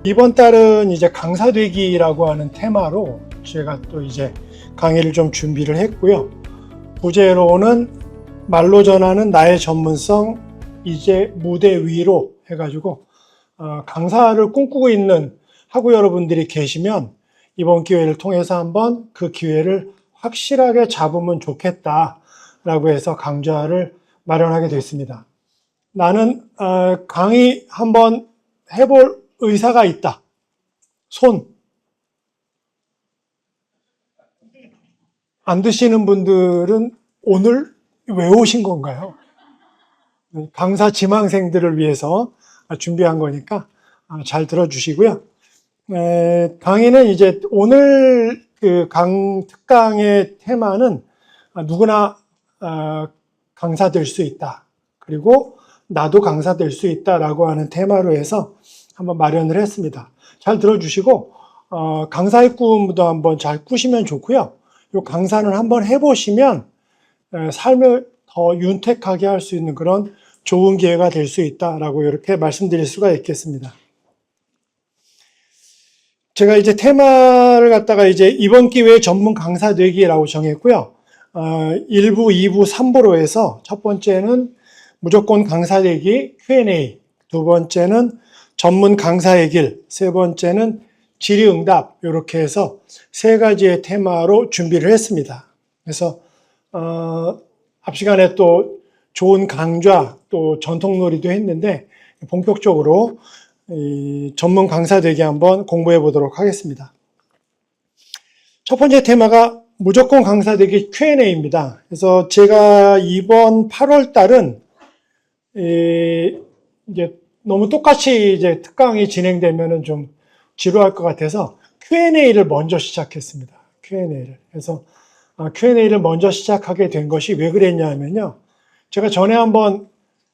이번 달은 이제 강사되기라고 하는 테마로 제가 또 이제 강의를 좀 준비를 했고요. 부제로는 말로 전하는 나의 전문성 이제 무대 위로 해가지고 강사를 꿈꾸고 있는 학우 여러분들이 계시면 이번 기회를 통해서 한번 그 기회를 확실하게 잡으면 좋겠다라고 해서 강좌를 마련하게 됐습니다. 나는 강의 한번 해볼 의사가 있다. 손. 안 드시는 분들은 오늘 왜 오신 건가요? 강사 지망생들을 위해서 준비한 거니까 잘 들어주시고요. 강의는 이제 오늘 그 특강의 테마는 누구나 강사 될 수 있다. 그리고 나도 강사 될 수 있다라고 하는 테마로 해서 한번 마련을 했습니다. 잘 들어주시고 강사의 꿈도 한번 잘 꾸시면 좋고요. 이 강사는 한번 해보시면 삶을 더 윤택하게 할 수 있는 그런 좋은 기회가 될 수 있다라고 이렇게 말씀드릴 수가 있겠습니다. 제가 이제 테마를 갖다가 이제 이번 기회에 전문 강사 되기라고 정했고요. 1부, 2부, 3부로 해서 첫 번째는 무조건 강사 되기 Q&A, 두 번째는 전문 강사의 길, 세 번째는 질의응답 이렇게 해서 세 가지의 테마로 준비를 했습니다. 그래서 앞 시간에 또 좋은 강좌 또 전통놀이도 했는데 본격적으로 이 전문 강사 되기 한번 공부해 보도록 하겠습니다. 첫 번째 테마가 무조건 강사 되기 Q&A입니다. 그래서 제가 이번 8월 달은 이제 너무 똑같이 이제 특강이 진행되면은 좀 지루할 것 같아서 Q&A를 먼저 시작했습니다. Q&A를. 그래서 Q&A를 먼저 시작하게 된 것이 왜 그랬냐면요. 제가 전에 한번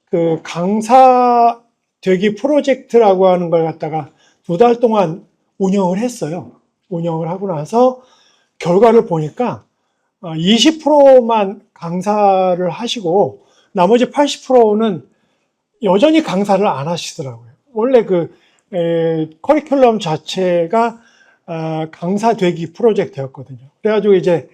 그 강사 되기 프로젝트라고 하는 걸 갖다가 2달 동안 운영을 했어요. 운영을 하고 나서 결과를 보니까 20%만 강사를 하시고 나머지 80%는 여전히 강사를 안 하시더라고요. 원래 그 커리큘럼 자체가 강사 되기 프로젝트였거든요. 그래가지고 이제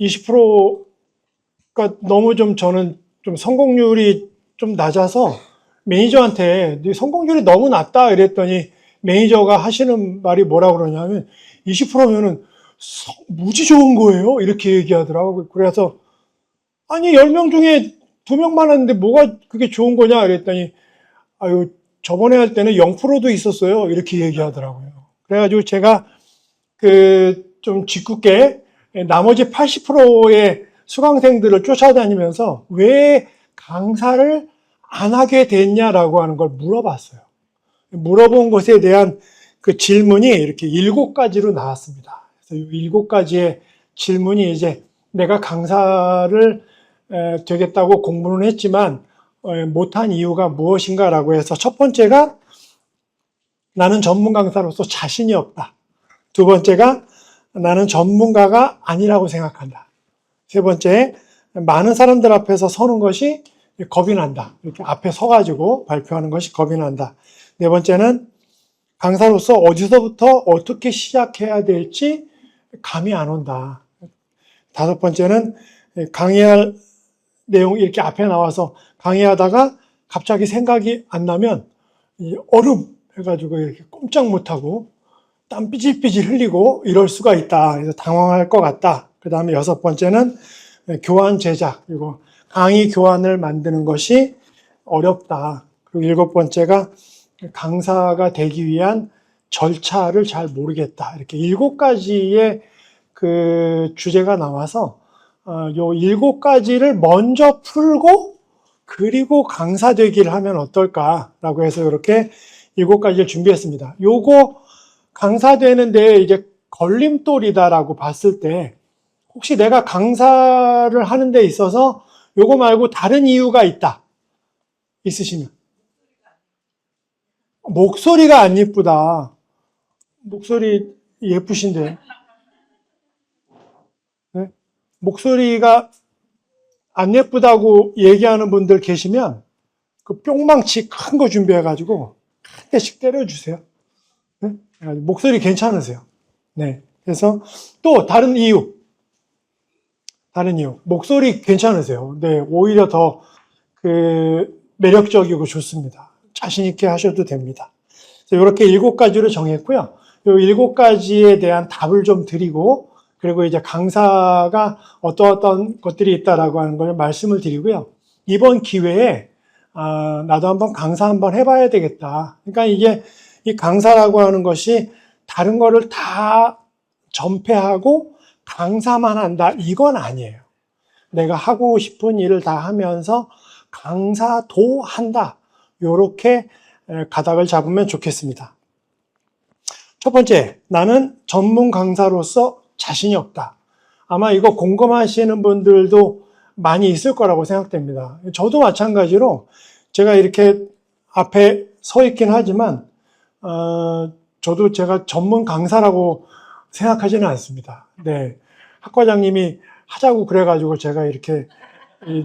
20%가 너무 좀 저는 좀 성공률이 좀 낮아서 매니저한테 네 성공률이 너무 낮다 이랬더니 매니저가 하시는 말이 뭐라 그러냐면 20%면은 무지 좋은 거예요 이렇게 얘기하더라고요. 그래서 아니 10명 중에 2명만 하는데 뭐가 그게 좋은 거냐 그랬더니 아유 저번에 할 때는 0%도 있었어요 이렇게 얘기하더라고요. 그래가지고 제가 그 좀 짓궂게 나머지 80%의 수강생들을 쫓아다니면서 왜 강사를 안 하게 됐냐라고 하는 걸 물어봤어요. 물어본 것에 대한 그 질문이 이렇게 7가지로 나왔습니다. 그래서 이 7가지의 질문이 이제 내가 강사를 되겠다고 공부는 했지만 못한 이유가 무엇인가라고 해서 첫 번째가 나는 전문 강사로서 자신이 없다. 두 번째가 나는 전문가가 아니라고 생각한다. 세 번째, 많은 사람들 앞에서 서는 것이 겁이 난다. 이렇게 앞에 서가지고 발표하는 것이 겁이 난다. 네 번째는 강사로서 어디서부터 어떻게 시작해야 될지 감이 안 온다. 다섯 번째는 강의할 내용 이렇게 앞에 나와서 강의하다가 갑자기 생각이 안 나면 얼음 해가지고 이렇게 꼼짝 못하고 땀 삐질삐질 흘리고 이럴 수가 있다. 그래서 당황할 것 같다. 그 다음에 여섯 번째는 교환 제작, 그리고 강의 교환을 만드는 것이 어렵다. 그리고 일곱 번째가 강사가 되기 위한 절차를 잘 모르겠다. 이렇게 7가지의 그 주제가 나와서 요 7가지를 먼저 풀고 그리고 강사 되기를 하면 어떨까라고 해서 이렇게 7가지를 준비했습니다. 요거 강사 되는데 이제 걸림돌이다라고 봤을 때 혹시 내가 강사를 하는 데 있어서 요거 말고 다른 이유가 있다. 있으시면. 목소리가 안 예쁘다. 목소리 예쁘신데. 네? 목소리가 안 예쁘다고 얘기하는 분들 계시면 그 뿅망치 큰 거 준비해가지고 한 대씩 때려주세요. 네? 목소리 괜찮으세요. 네. 그래서 또 다른 이유. 목소리 괜찮으세요. 네. 오히려 더 매력적이고 좋습니다. 자신있게 하셔도 됩니다. 이렇게 7가지로 정했고요. 이 7가지에 대한 답을 좀 드리고, 그리고 이제 강사가 어떤 것들이 있다라고 하는 걸 말씀을 드리고요. 이번 기회에, 나도 한번 강사 한번 해봐야 되겠다. 그러니까 이게 이 강사라고 하는 것이 다른 거를 다 전폐하고 강사만 한다. 이건 아니에요. 내가 하고 싶은 일을 다 하면서 강사도 한다. 요렇게 가닥을 잡으면 좋겠습니다. 첫 번째, 나는 전문 강사로서 자신이 없다. 아마 이거 공감하시는 분들도 많이 있을 거라고 생각됩니다. 저도 마찬가지로 제가 이렇게 앞에 서 있긴 하지만 저도 제가 전문 강사라고 생각하지는 않습니다. 네, 학과장님이 하자고 그래가지고 제가 이렇게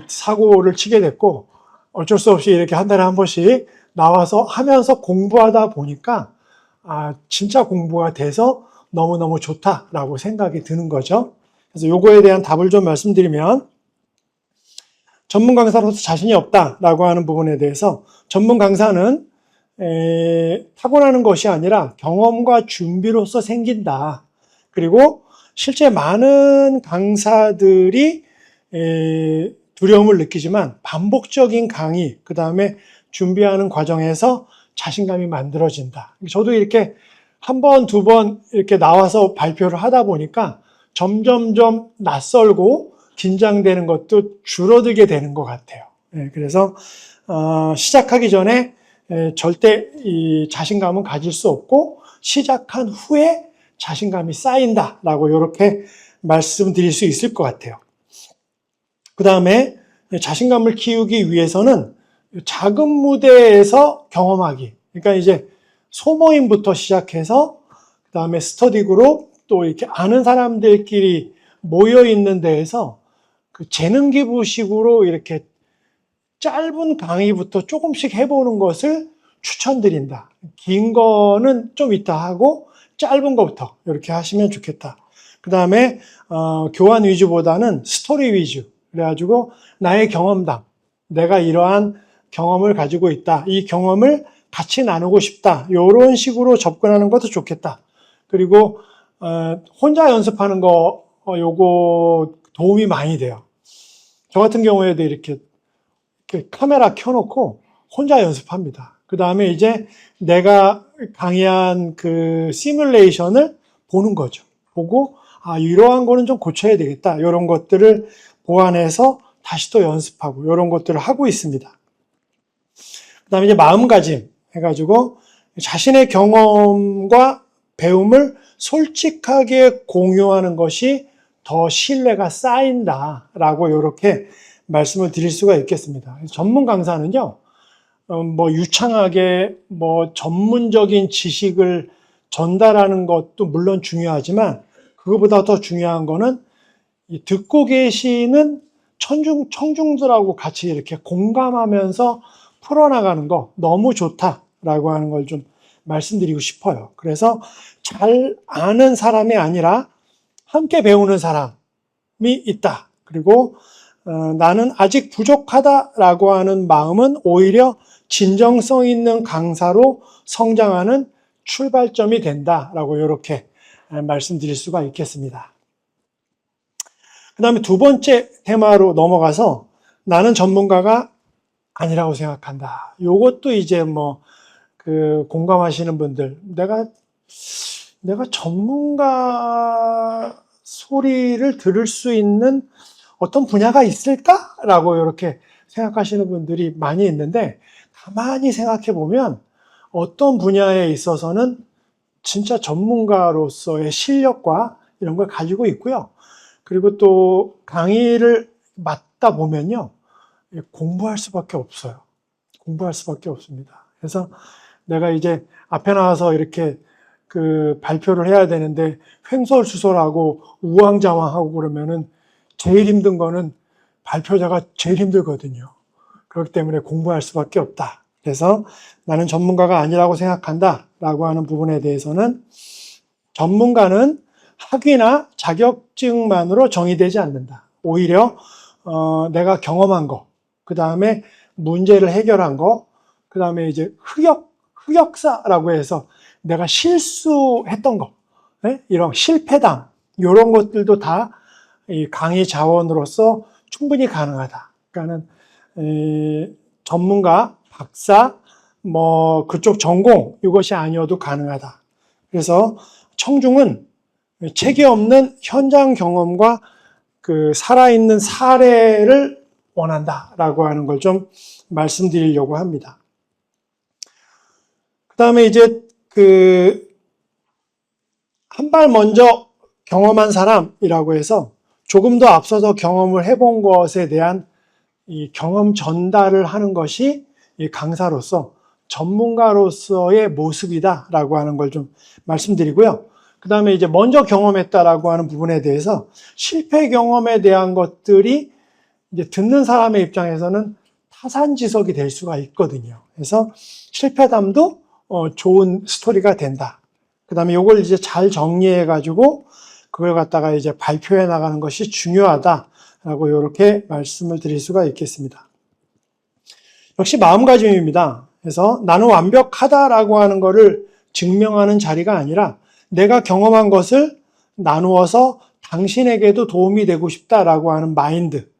사고를 치게 됐고, 어쩔 수 없이 이렇게 한 달에 한 번씩 나와서 하면서 공부하다 보니까 진짜 공부가 돼서 너무너무 좋다라고 생각이 드는 거죠. 그래서 요거에 대한 답을 좀 말씀드리면, 전문 강사로서 자신이 없다라고 하는 부분에 대해서 전문 강사는 타고나는 것이 아니라 경험과 준비로서 생긴다. 그리고 실제 많은 강사들이 두려움을 느끼지만 반복적인 강의, 그 다음에 준비하는 과정에서 자신감이 만들어진다. 저도 이렇게 한 번, 두 번 이렇게 나와서 발표를 하다 보니까 점점점 낯설고 긴장되는 것도 줄어들게 되는 것 같아요. 그래서 시작하기 전에 절대 이 자신감은 가질 수 없고, 시작한 후에 자신감이 쌓인다라고 이렇게 말씀드릴 수 있을 것 같아요. 그 다음에 자신감을 키우기 위해서는 작은 무대에서 경험하기. 그러니까 이제 소모임부터 시작해서 그 다음에 스터디 그룹, 또 이렇게 아는 사람들끼리 모여 있는 데에서 그 재능 기부식으로 이렇게 짧은 강의부터 조금씩 해보는 것을 추천드린다. 긴 거는 좀 이따 하고 짧은 거부터 이렇게 하시면 좋겠다. 그 다음에 교환 위주보다는 스토리 위주. 그래가지고 나의 경험담, 내가 이러한 경험을 가지고 있다. 이 경험을 같이 나누고 싶다. 이런 식으로 접근하는 것도 좋겠다. 그리고 혼자 연습하는 거 요거 도움이 많이 돼요. 저 같은 경우에도 이렇게 카메라 켜놓고 혼자 연습합니다. 그 다음에 이제 내가 강의한 그 시뮬레이션을 보는 거죠. 보고 이러한 거는 좀 고쳐야 되겠다. 이런 것들을 보완해서 다시 또 연습하고 이런 것들을 하고 있습니다. 그 다음에 이제 마음가짐 해가지고 자신의 경험과 배움을 솔직하게 공유하는 것이 더 신뢰가 쌓인다라고 이렇게 말씀을 드릴 수가 있겠습니다. 전문 강사는요, 유창하게 전문적인 지식을 전달하는 것도 물론 중요하지만 그것보다 더 중요한 거는 듣고 계시는 청중들하고 같이 이렇게 공감하면서 풀어나가는 거 너무 좋다라고 하는 걸 좀 말씀드리고 싶어요. 그래서 잘 아는 사람이 아니라 함께 배우는 사람이 있다. 그리고 나는 아직 부족하다라고 하는 마음은 오히려 진정성 있는 강사로 성장하는 출발점이 된다라고 이렇게 말씀드릴 수가 있겠습니다. 그 다음에 두 번째 테마로 넘어가서 나는 전문가가 아니라고 생각한다. 요것도 이제 공감하시는 분들, 내가 전문가 소리를 들을 수 있는 어떤 분야가 있을까라고 이렇게 생각하시는 분들이 많이 있는데, 가만히 생각해 보면 어떤 분야에 있어서는 진짜 전문가로서의 실력과 이런 걸 가지고 있고요. 그리고 또 강의를 맡다 보면요, 공부할 수밖에 없어요. 공부할 수밖에 없습니다. 그래서 내가 이제 앞에 나와서 이렇게 발표를 해야 되는데 횡설수설하고 우왕좌왕하고 그러면은 제일 힘든 거는 발표자가 제일 힘들거든요. 그렇기 때문에 공부할 수밖에 없다. 그래서 나는 전문가가 아니라고 생각한다 라고 하는 부분에 대해서는 전문가는 학위나 자격증만으로 정의되지 않는다. 오히려 내가 경험한 거, 그 다음에 문제를 해결한 거, 그 다음에 이제 흑역사라고 해서 내가 실수했던 거, 이런 실패담, 이런 것들도 다 이 강의 자원으로서 충분히 가능하다. 그러니까는 전문가, 박사, 뭐 그쪽 전공 이것이 아니어도 가능하다. 그래서 청중은 책이 없는 현장 경험과 그 살아있는 사례를 원한다라고 하는 걸 좀 말씀드리려고 합니다. 그 다음에 이제 한 발 먼저 경험한 사람이라고 해서 조금 더 앞서서 경험을 해본 것에 대한 이 경험 전달을 하는 것이 이 강사로서 전문가로서의 모습이다라고 하는 걸 좀 말씀드리고요. 그 다음에 이제 먼저 경험했다라고 하는 부분에 대해서 실패 경험에 대한 것들이 이제 듣는 사람의 입장에서는 타산지석이 될 수가 있거든요. 그래서 실패담도 좋은 스토리가 된다. 그 다음에 이걸 이제 잘 정리해가지고 그걸 갖다가 이제 발표해 나가는 것이 중요하다라고 이렇게 말씀을 드릴 수가 있겠습니다. 역시 마음가짐입니다. 그래서 나는 완벽하다라고 하는 것을 증명하는 자리가 아니라 내가 경험한 것을 나누어서 당신에게도 도움이 되고 싶다라고 하는 마인드.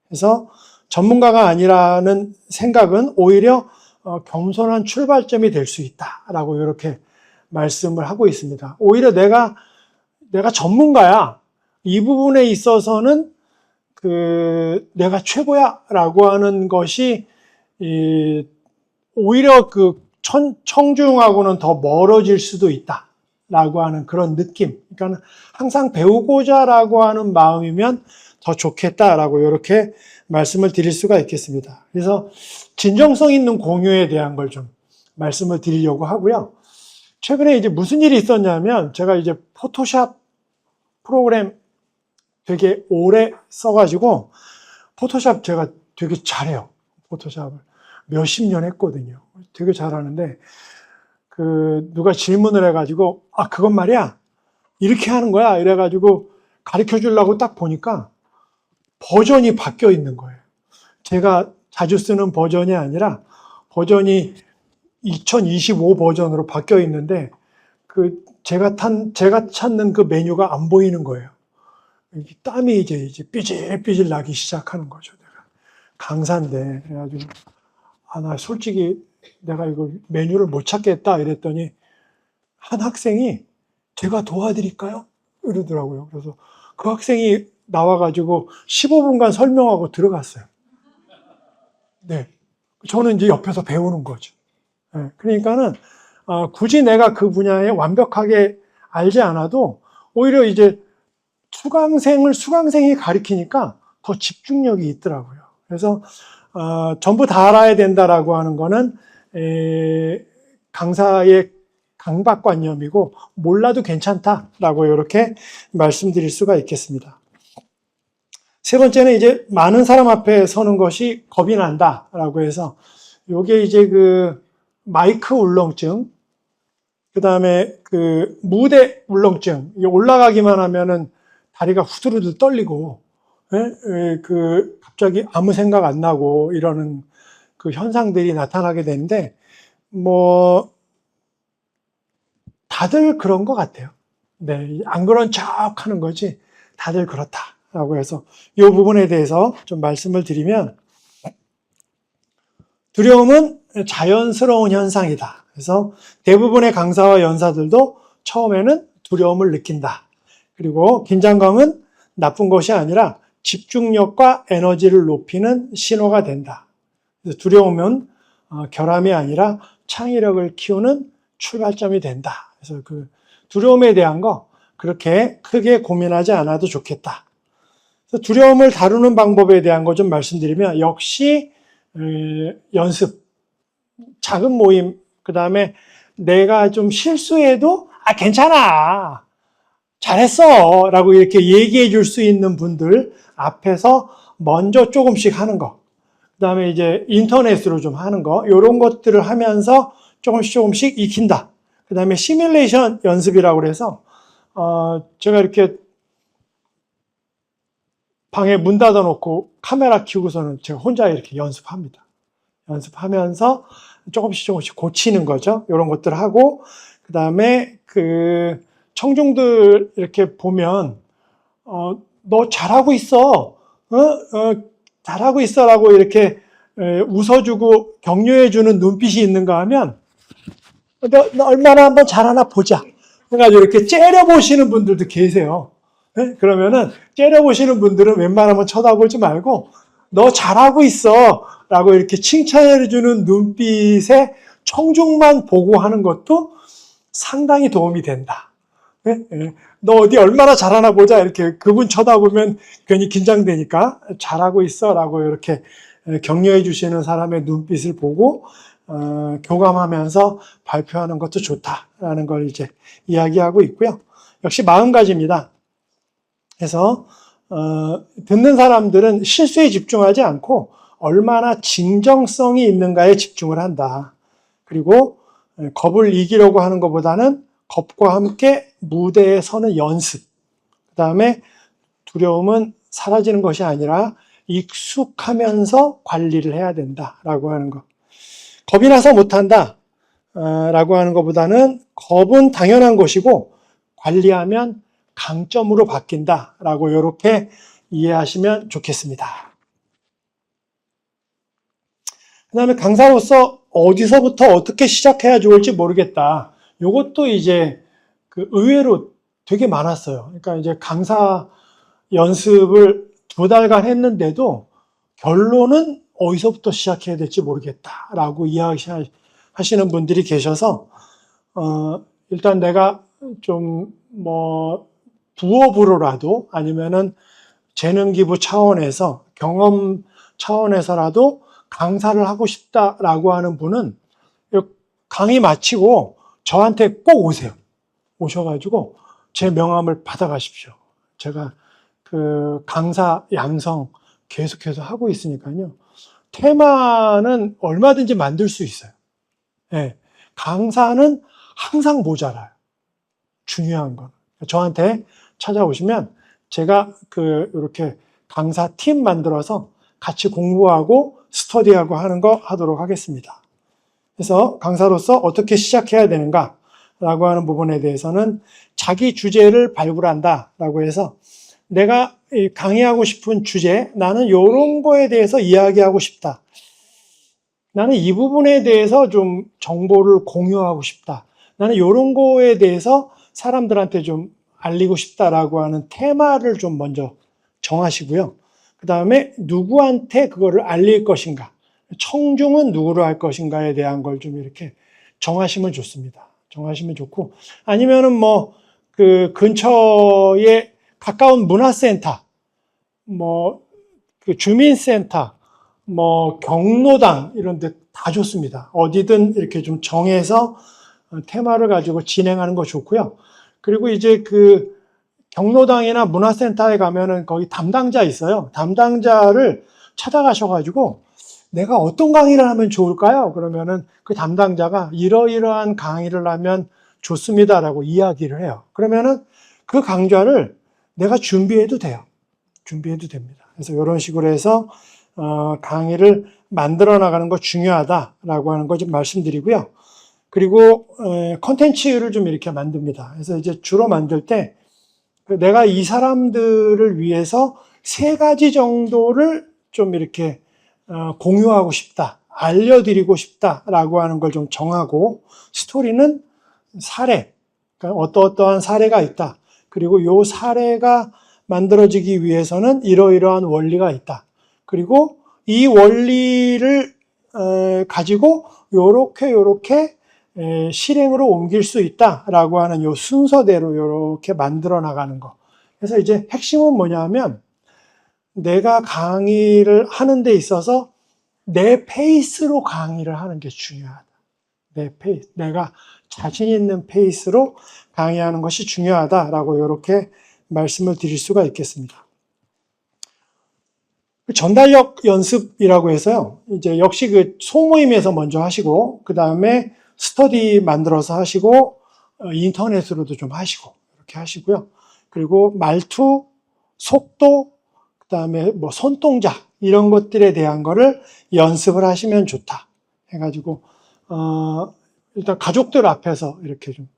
그래서 전문가가 아니라는 생각은 오히려 겸손한 출발점이 될 수 있다라고 이렇게 말씀을 하고 있습니다. 오히려 내가 전문가야. 이 부분에 있어서는 내가 최고야라고 하는 것이 오히려 청중하고는 더 멀어질 수도 있다라고 하는 그런 느낌. 그러니까 항상 배우고자라고 하는 마음이면 더 좋겠다라고 이렇게 말씀을 드릴 수가 있겠습니다. 그래서 진정성 있는 공유에 대한 걸 좀 말씀을 드리려고 하고요. 최근에 이제 무슨 일이 있었냐면 제가 이제 포토샵 프로그램 되게 오래 써가지고 포토샵 제가 되게 잘해요. 포토샵을 몇십 년 했거든요. 되게 잘하는데 누가 질문을 해가지고 그건 말이야 이렇게 하는 거야 이래가지고 가르쳐 주려고 딱 보니까 버전이 바뀌어 있는 거예요. 제가 자주 쓰는 버전이 아니라 버전이 2025 버전으로 바뀌어 있는데 제가 찾는 그 메뉴가 안 보이는 거예요. 땀이 이제 삐질삐질 나기 시작하는 거죠. 내가 강사인데 그래가지고 나 솔직히 내가 이거 메뉴를 못 찾겠다 이랬더니 한 학생이 제가 도와드릴까요? 이러더라고요. 그래서 그 학생이 나와가지고 15분간 설명하고 들어갔어요. 네, 저는 이제 옆에서 배우는 거죠. 네, 그러니까는 굳이 내가 그 분야에 완벽하게 알지 않아도 오히려 이제 수강생이 가르치니까 더 집중력이 있더라고요. 그래서 전부 다 알아야 된다라고 하는 거는 강사의 강박관념이고 몰라도 괜찮다라고 이렇게 말씀드릴 수가 있겠습니다. 세 번째는 이제 많은 사람 앞에 서는 것이 겁이 난다라고 해서 요게 이제 마이크 울렁증, 그 다음에 무대 울렁증, 올라가기만 하면은 다리가 후두루두 떨리고, 갑자기 아무 생각 안 나고 이러는 그 현상들이 나타나게 되는데, 다들 그런 것 같아요. 네, 안 그런 척 하는 거지, 다들 그렇다라고 해서 이 부분에 대해서 좀 말씀을 드리면, 두려움은 자연스러운 현상이다. 그래서 대부분의 강사와 연사들도 처음에는 두려움을 느낀다. 그리고 긴장감은 나쁜 것이 아니라 집중력과 에너지를 높이는 신호가 된다. 그래서 두려움은 결함이 아니라 창의력을 키우는 출발점이 된다. 그래서 두려움에 대한 거 그렇게 크게 고민하지 않아도 좋겠다. 그래서 두려움을 다루는 방법에 대한 거 좀 말씀드리면 역시 연습, 작은 모임, 그 다음에 내가 좀 실수해도 괜찮아, 잘했어 라고 이렇게 얘기해 줄 수 있는 분들 앞에서 먼저 조금씩 하는 거, 그 다음에 이제 인터넷으로 좀 하는 거, 이런 것들을 하면서 조금씩 익힌다. 그 다음에 시뮬레이션 연습이라고 그래서, 제가 이렇게 방에 문 닫아놓고 카메라 켜고서는 제가 혼자 이렇게 연습합니다. 연습하면서 조금씩 고치는 거죠. 이런 것들 하고, 그 다음에 그 청중들 이렇게 보면, 너 잘하고 있어. 잘하고 있어라고 이렇게 웃어주고 격려해주는 눈빛이 있는가 하면, 너 얼마나 한번 잘하나 보자. 그래가지고 이렇게 째려보시는 분들도 계세요. 네? 그러면은 째려보시는 분들은 웬만하면 쳐다보지 말고 너 잘하고 있어 라고 이렇게 칭찬해주는 눈빛에 청중만 보고 하는 것도 상당히 도움이 된다. 네? 네. 너 어디 얼마나 잘하나 보자 이렇게 그분 쳐다보면 괜히 긴장되니까 잘하고 있어 라고 이렇게 격려해 주시는 사람의 눈빛을 보고 교감하면서 발표하는 것도 좋다라는 걸 이제 이야기하고 있고요. 역시 마음가짐입니다. 그래서 듣는 사람들은 실수에 집중하지 않고 얼마나 진정성이 있는가에 집중을 한다. 그리고 겁을 이기려고 하는 것보다는 겁과 함께 무대에 서는 연습. 그 다음에 두려움은 사라지는 것이 아니라 익숙하면서 관리를 해야 된다라고 하는 것. 겁이 나서 못한다 라고 하는 것보다는 겁은 당연한 것이고 관리하면 강점으로 바뀐다 라고 이렇게 이해하시면 좋겠습니다. 그 다음에 강사로서 어디서부터 어떻게 시작해야 좋을지 모르겠다. 이것도 이제 그 의외로 되게 많았어요. 그러니까 이제 강사 연습을 2달간 했는데도 결론은 어디서부터 시작해야 될지 모르겠다라고 이야기하시는 분들이 계셔서 일단 내가 좀 부업으로라도 아니면은 재능 기부 차원에서 경험 차원에서라도 강사를 하고 싶다라고 하는 분은 강의 마치고 저한테 꼭 오세요. 오셔가지고 제 명함을 받아가십시오. 제가 그 강사 양성 계속해서 하고 있으니까요. 테마는 얼마든지 만들 수 있어요. 네. 강사는 항상 모자라요. 중요한 건. 저한테 찾아오시면 제가 이렇게 강사 팀 만들어서 같이 공부하고 스터디하고 하는 거 하도록 하겠습니다. 그래서 강사로서 어떻게 시작해야 되는가라고 하는 부분에 대해서는 자기 주제를 발굴한다라고 해서 내가 강의하고 싶은 주제, 나는 이런 거에 대해서 이야기하고 싶다. 나는 이 부분에 대해서 좀 정보를 공유하고 싶다. 나는 이런 거에 대해서 사람들한테 좀 알리고 싶다라고 하는 테마를 좀 먼저 정하시고요. 그 다음에 누구한테 그거를 알릴 것인가, 청중은 누구로 할 것인가에 대한 걸 좀 이렇게 정하시면 좋습니다. 정하시면 좋고, 아니면은 그 근처에 가까운 문화센터, 그 주민센터, 경로당 이런 데 다 좋습니다. 어디든 이렇게 좀 정해서 테마를 가지고 진행하는 거 좋고요. 그리고 이제 그 경로당이나 문화센터에 가면은 거기 담당자 있어요. 담당자를 찾아가셔가지고 내가 어떤 강의를 하면 좋을까요? 그러면은 그 담당자가 이러이러한 강의를 하면 좋습니다라고 이야기를 해요. 그러면은 그 강좌를 내가 준비해도 돼요. 준비해도 됩니다. 그래서 이런 식으로 해서 강의를 만들어 나가는 거 중요하다라고 하는 거 좀 말씀드리고요. 그리고 컨텐츠를 좀 이렇게 만듭니다. 그래서 이제 주로 만들 때 내가 이 사람들을 위해서 3가지 정도를 좀 이렇게 공유하고 싶다, 알려드리고 싶다라고 하는 걸 좀 정하고, 스토리는 사례, 그러니까 어떠한 사례가 있다. 그리고 이 사례가 만들어지기 위해서는 이러이러한 원리가 있다. 그리고 이 원리를 가지고 요렇게 실행으로 옮길 수 있다라고 하는 요 순서대로 요렇게 만들어 나가는 거. 그래서 이제 핵심은 뭐냐면 내가 강의를 하는 데 있어서 내 페이스로 강의를 하는 게 중요하다. 내 페이스, 내가 자신 있는 페이스로 강의하는 것이 중요하다라고 이렇게 말씀을 드릴 수가 있겠습니다. 전달력 연습이라고 해서요. 이제 역시 그 소모임에서 먼저 하시고, 그 다음에 스터디 만들어서 하시고, 인터넷으로도 좀 하시고 이렇게 하시고요. 그리고 말투, 속도, 그다음에 뭐 손동작 이런 것들에 대한 거를 연습을 하시면 좋다 해가지고 일단 가족들 앞에서 이렇게 좀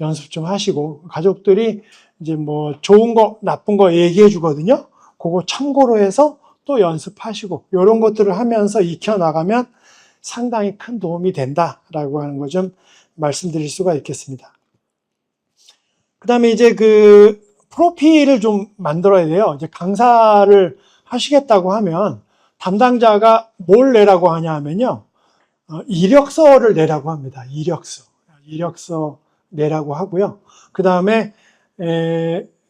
연습 좀 하시고, 가족들이 이제 뭐 좋은 거 나쁜 거 얘기해 주거든요. 그거 참고로 해서 또 연습하시고 이런 것들을 하면서 익혀 나가면 상당히 큰 도움이 된다라고 하는 거 좀 말씀드릴 수가 있겠습니다. 그다음에 이제 그 프로필을 좀 만들어야 돼요. 이제 강사를 하시겠다고 하면 담당자가 뭘 내라고 하냐 하면요. 이력서를 내라고 합니다. 이력서 내라고 하고요. 그 다음에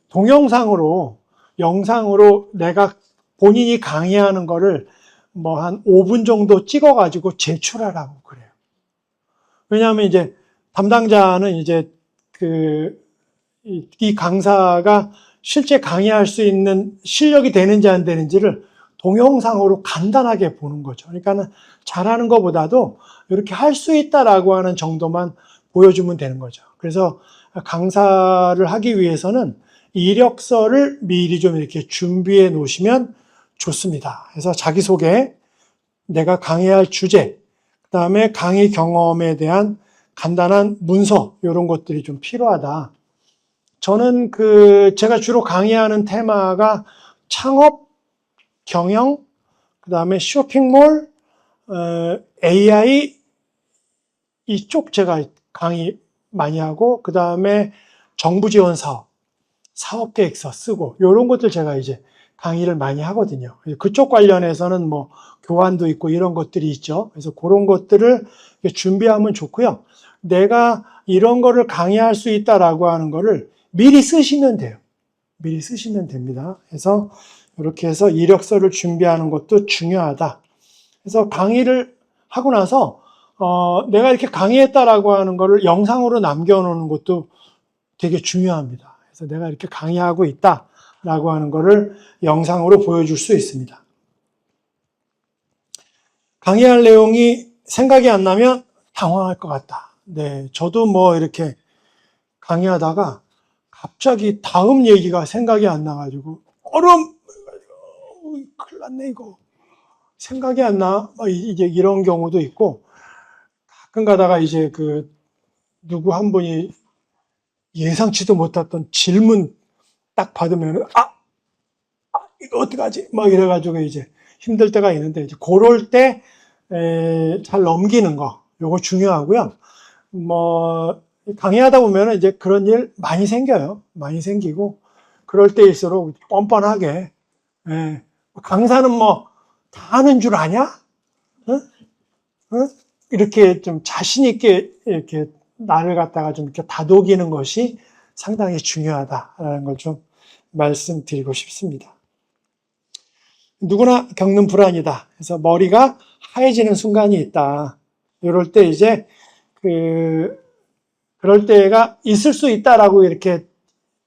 동영상으로, 영상으로 내가 본인이 강의하는 거를 뭐 한 5분 정도 찍어가지고 제출하라고 그래요. 왜냐하면 이제 담당자는 이제 이 강사가 실제 강의할 수 있는 실력이 되는지 안 되는지를 동영상으로 간단하게 보는 거죠. 그러니까는 잘하는 것보다도 이렇게 할 수 있다라고 하는 정도만 보여주면 되는 거죠. 그래서 강사를 하기 위해서는 이력서를 미리 좀 이렇게 준비해 놓으시면 좋습니다. 그래서 자기소개, 내가 강의할 주제, 그 다음에 강의 경험에 대한 간단한 문서, 이런 것들이 좀 필요하다. 저는 제가 주로 강의하는 테마가 창업, 경영, 그 다음에 쇼핑몰, AI, 이쪽 제가 강의 많이 하고, 그 다음에 정부 지원 사업, 사업계획서 쓰고, 이런 것들 제가 이제 강의를 많이 하거든요. 그쪽 관련해서는 뭐 교환도 있고 이런 것들이 있죠. 그래서 그런 것들을 준비하면 좋고요. 내가 이런 거를 강의할 수 있다라고 하는 거를 미리 쓰시면 돼요. 미리 쓰시면 됩니다. 그래서 이렇게 해서 이력서를 준비하는 것도 중요하다. 그래서 강의를 하고 나서 내가 이렇게 강의했다라고 하는 거를 영상으로 남겨놓는 것도 되게 중요합니다. 그래서 내가 이렇게 강의하고 있다라고 하는 거를 영상으로 보여줄 수 있습니다. 강의할 내용이 생각이 안 나면 당황할 것 같다. 네, 저도 뭐 이렇게 강의하다가 갑자기 다음 얘기가 생각이 안 나가지고 큰일 났네 이거. 생각이 안 나. 이제 이런 경우도 있고, 가끔 가다가 이제 누구 한 분이 예상치도 못했던 질문 딱 받으면, 이거 어떡하지? 막 이래가지고 이제 힘들 때가 있는데, 이제 그럴 때, 잘 넘기는 거, 요거 중요하고요. 뭐, 강의하다 보면 이제 그런 일 많이 생겨요. 많이 생기고, 그럴 때일수록 뻔뻔하게, 강사는 뭐, 다 하는 줄 아냐? 응? 응? 이렇게 좀 자신있게 이렇게 나를 갖다가 좀 이렇게 다독이는 것이 상당히 중요하다라는 걸 좀 말씀드리고 싶습니다. 누구나 겪는 불안이다. 그래서 머리가 하얘지는 순간이 있다. 이럴 때 이제 그럴 때가 있을 수 있다라고 이렇게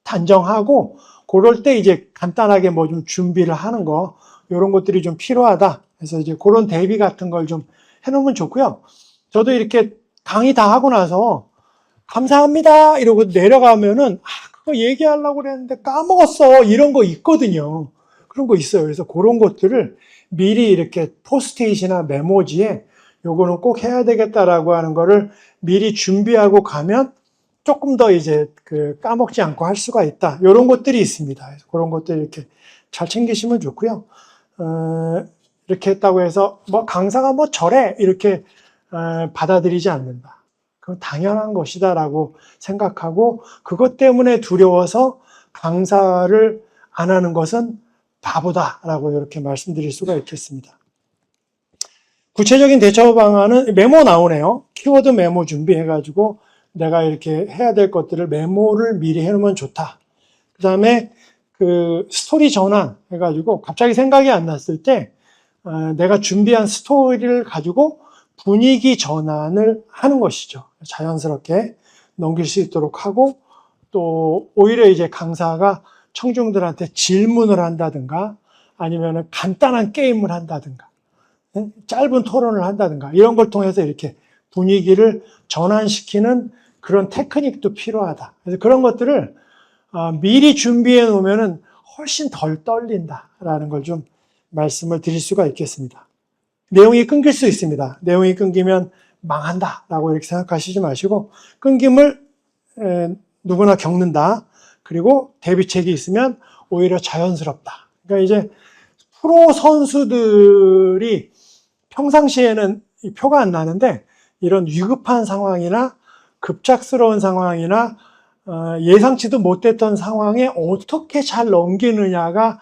단정하고, 그럴 때 이제 간단하게 뭐 좀 준비를 하는 거, 이런 것들이 좀 필요하다. 그래서 이제 그런 대비 같은 걸 좀 해놓으면 좋고요. 저도 이렇게 강의 다 하고 나서 감사합니다 이러고 내려가면은 그거 얘기하려고 그랬는데 까먹었어 이런 거 있거든요. 그런 거 있어요. 그래서 그런 것들을 미리 이렇게 포스트잇이나 메모지에 요거는 꼭 해야 되겠다라고 하는 거를 미리 준비하고 가면 조금 더 이제 까먹지 않고 할 수가 있다. 이런 것들이 있습니다. 그래서 그런 것들 이렇게 잘 챙기시면 좋고요. 이렇게 했다고 해서 뭐 강사가 뭐 저래 이렇게 받아들이지 않는다. 그건 당연한 것이다라고 생각하고, 그것 때문에 두려워서 강사를 안 하는 것은 바보다라고 이렇게 말씀드릴 수가 있겠습니다. 구체적인 대처 방안은 메모 나오네요. 키워드 메모 준비해가지고 내가 이렇게 해야 될 것들을 메모를 미리 해놓으면 좋다. 그 다음에 스토리 전환 해가지고 갑자기 생각이 안 났을 때 내가 준비한 스토리를 가지고 분위기 전환을 하는 것이죠. 자연스럽게 넘길 수 있도록 하고, 또 오히려 이제 강사가 청중들한테 질문을 한다든가 아니면 간단한 게임을 한다든가 짧은 토론을 한다든가 이런 걸 통해서 이렇게 분위기를 전환시키는 그런 테크닉도 필요하다. 그래서 그런 것들을 미리 준비해 놓으면은 훨씬 덜 떨린다라는 걸 좀 말씀을 드릴 수가 있겠습니다. 내용이 끊길 수 있습니다. 내용이 끊기면 망한다라고 이렇게 생각하시지 마시고 끊김을 누구나 겪는다. 그리고 대비책이 있으면 오히려 자연스럽다. 그러니까 이제 프로 선수들이 평상시에는 표가 안 나는데 이런 위급한 상황이나 급작스러운 상황이나 예상치도 못했던 상황에 어떻게 잘 넘기느냐가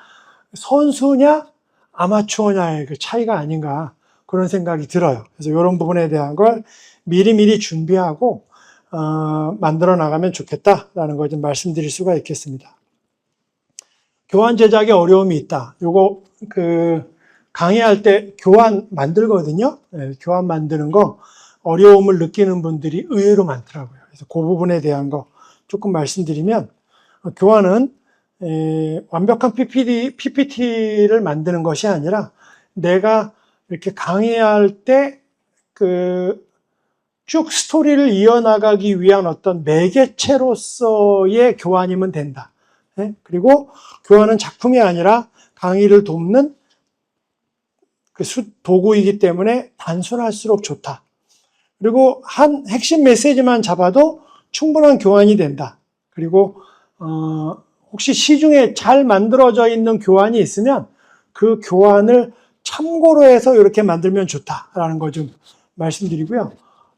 선수냐 아마추어냐의 그 차이가 아닌가 그런 생각이 들어요. 그래서 이런 부분에 대한 걸 미리미리 준비하고 만들어 나가면 좋겠다라는 걸 좀 말씀드릴 수가 있겠습니다. 교환 제작에 어려움이 있다. 요거 강의할 때 교환 만들거든요. 네, 교환 만드는 거 어려움을 느끼는 분들이 의외로 많더라고요. 그래서 그 부분에 대한 거 조금 말씀드리면 교환은 완벽한 PPT를 만드는 것이 아니라 내가 이렇게 강의할 때 쭉 스토리를 이어나가기 위한 어떤 매개체로서의 교환이면 된다. 그리고 교환은 작품이 아니라 강의를 돕는 도구이기 때문에 단순할수록 좋다. 그리고 한 핵심 메시지만 잡아도 충분한 교환이 된다. 그리고 혹시 시중에 잘 만들어져 있는 교환이 있으면 그 교환을 참고로 해서 이렇게 만들면 좋다라는 거 좀 말씀드리고요.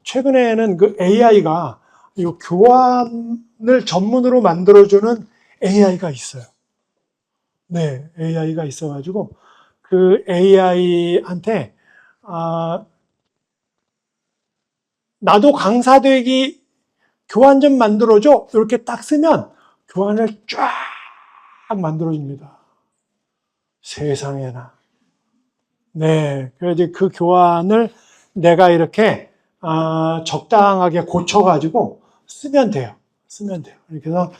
최근에는 그 AI가 이 교환을 전문으로 만들어주는 AI가 있어요. 네, AI가 있어가지고 그 AI한테 나도 강사 되기 교환 좀 만들어줘 이렇게 딱 쓰면 교환을 쫙 만들어줍니다. 세상에나. 네, 그래서 그 교환을 내가 이렇게 적당하게 고쳐가지고 쓰면 돼요. 쓰면 돼요. 그래서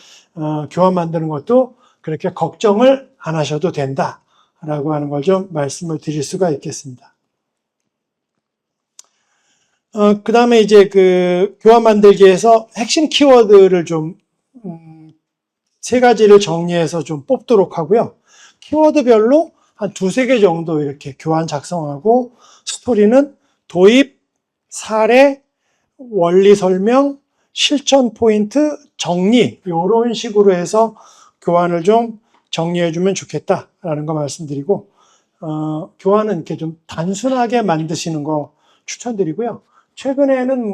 교환 만드는 것도 그렇게 걱정을 안 하셔도 된다라고 하는 걸 좀 말씀을 드릴 수가 있겠습니다. 그 다음에 이제 교환 만들기에서 핵심 키워드를 좀, 세 가지를 정리해서 좀 뽑도록 하고요. 키워드별로 한 두세 개 정도 이렇게 교환 작성하고, 스토리는 도입, 사례, 원리 설명, 실천 포인트, 정리, 이런 식으로 해서 교환을 좀 정리해주면 좋겠다라는 거 말씀드리고, 교환은 이렇게 좀 단순하게 만드시는 거 추천드리고요. 최근에는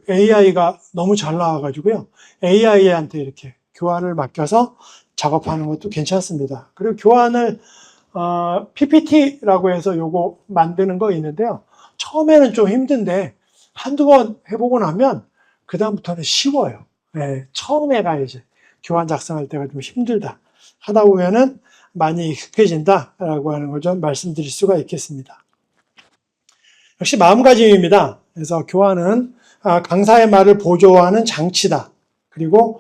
AI가 너무 잘 나와가지고요. AI한테 이렇게 교환을 맡겨서 작업하는 것도 괜찮습니다. 그리고 교환을, PPT라고 해서 요거 만드는 거 있는데요. 처음에는 좀 힘든데, 한두 번 해보고 나면, 그다음부터는 쉬워요. 네, 처음에가 이제 교환 작성할 때가 좀 힘들다. 하다 보면은 많이 익숙해진다라고 하는 걸 좀 말씀드릴 수가 있겠습니다. 역시 마음가짐입니다. 그래서 교환은 강사의 말을 보조하는 장치다. 그리고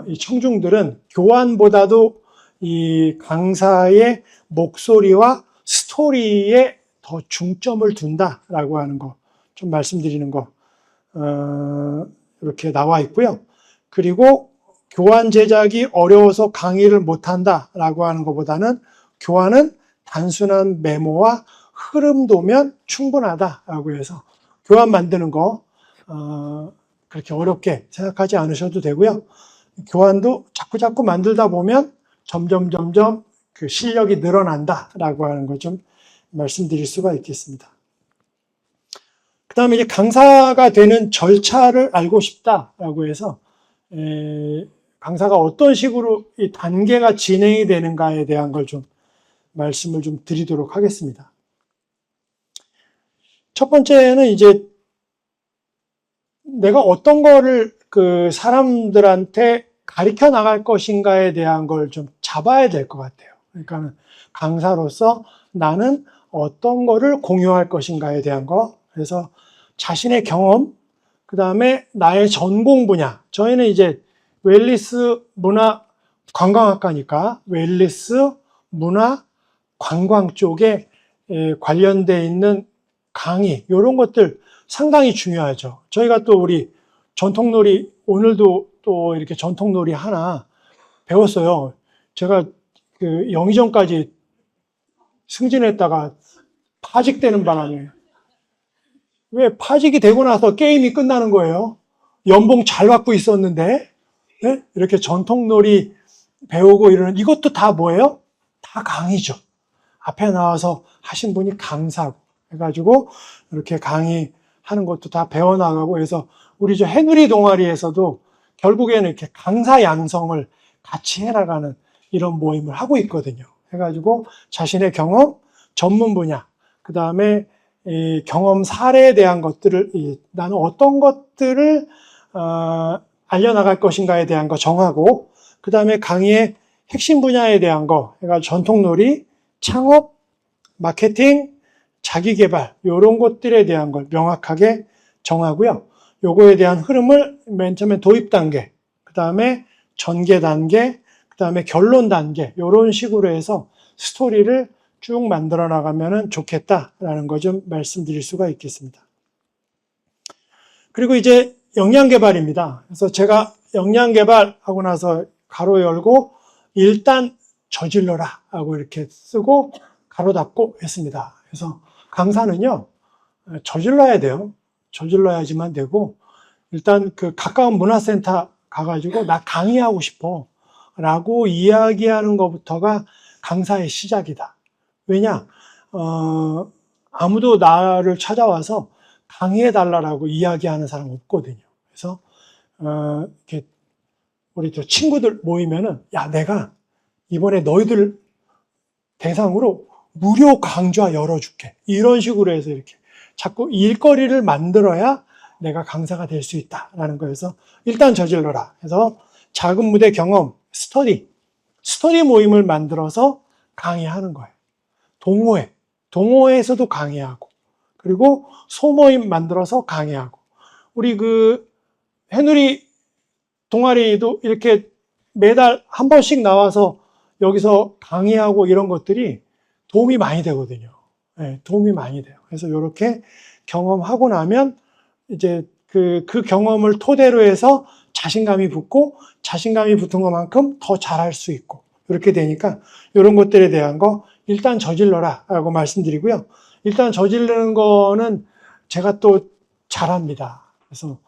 이 청중들은 교환보다도 이 강사의 목소리와 스토리에 더 중점을 둔다라고 하는 거 좀 말씀드리는 거 이렇게 나와 있고요. 그리고 교환 제작이 어려워서 강의를 못한다라고 하는 것보다는 교환은 단순한 메모와 흐름도면 충분하다라고 해서 교환 만드는 거 그렇게 어렵게 생각하지 않으셔도 되고요. 교환도 자꾸 만들다 보면 점점 그 실력이 늘어난다라고 하는 걸 좀 말씀드릴 수가 있겠습니다. 그 다음에 이제 강사가 되는 절차를 알고 싶다라고 해서 강사가 어떤 식으로 이 단계가 진행이 되는가에 대한 걸 좀 말씀을 좀 드리도록 하겠습니다. 첫 번째는 이제 내가 어떤 거를 그 사람들한테 가르쳐 나갈 것인가에 대한 걸 좀 잡아야 될 것 같아요. 그러니까 강사로서 나는 어떤 거를 공유할 것인가에 대한 거. 그래서 자신의 경험, 그 다음에 나의 전공 분야. 저희는 이제 웰니스 문화 관광학과니까 웰니스 문화 관광 쪽에 관련돼 있는 강의, 이런 것들 상당히 중요하죠. 저희가 또 우리 전통놀이, 오늘도 또 이렇게 전통놀이 하나 배웠어요. 제가 그 영의정까지 승진했다가 파직되는 바람에, 왜 파직이 되고 나서 게임이 끝나는 거예요? 연봉 잘 받고 있었는데, 네? 이렇게 전통놀이 배우고 이러는, 이것도 다 뭐예요? 다 강의죠. 앞에 나와서 하신 분이 강사고 해가지고 이렇게 강의하는 것도 다 배워나가고 해서 우리 저 해누리 동아리에서도 결국에는 이렇게 강사 양성을 같이 해나가는 이런 모임을 하고 있거든요. 해가지고 자신의 경험, 전문 분야, 그 다음에 이 경험 사례에 대한 것들을, 나는 어떤 것들을 알려나갈 것인가에 대한 거 정하고, 그 다음에 강의의 핵심 분야에 대한 거, 그러니까 전통놀이, 창업, 마케팅, 자기개발, 이런 것들에 대한 걸 명확하게 정하고요. 요거에 대한 흐름을 맨 처음에 도입 단계, 그 다음에 전개 단계, 그 다음에 결론 단계, 이런 식으로 해서 스토리를 쭉 만들어 나가면 좋겠다라는 거 좀 말씀드릴 수가 있겠습니다. 그리고 이제 역량개발입니다. 그래서 제가 역량개발하고 나서 가로 열고 일단 저질러라 하고 이렇게 쓰고 가로 닫고 했습니다. 그래서 강사는요, 저질러야 돼요. 저질러야지만 되고, 일단 그 가까운 문화센터 가가지고 나 강의하고 싶어 라고 이야기하는 것부터가 강사의 시작이다. 왜냐, 아무도 나를 찾아와서 강의해달라고 이야기하는 사람 없거든요. 그래서, 이렇게 우리 저 친구들 모이면은, 야, 내가 이번에 너희들 대상으로 무료 강좌 열어줄게. 이런 식으로 해서 이렇게 자꾸 일거리를 만들어야 내가 강사가 될 수 있다라는 거여서 일단 저질러라. 그래서 작은 무대 경험, 스터디 모임을 만들어서 강의하는 거예요. 동호회에서도 강의하고, 그리고 소모임 만들어서 강의하고, 우리 그 해누리 동아리도 이렇게 매달 한 번씩 나와서 여기서 강의하고 이런 것들이 도움이 많이 되거든요. 네, 도움이 많이 돼요. 그래서 이렇게 경험하고 나면 이제 그 경험을 토대로 해서 자신감이 붙고, 자신감이 붙은 것만큼 더 잘할 수 있고, 이렇게 되니까 이런 것들에 대한 거 일단 저질러라 라고 말씀드리고요. 일단 저지르는 거는 제가 또 잘합니다. 그래서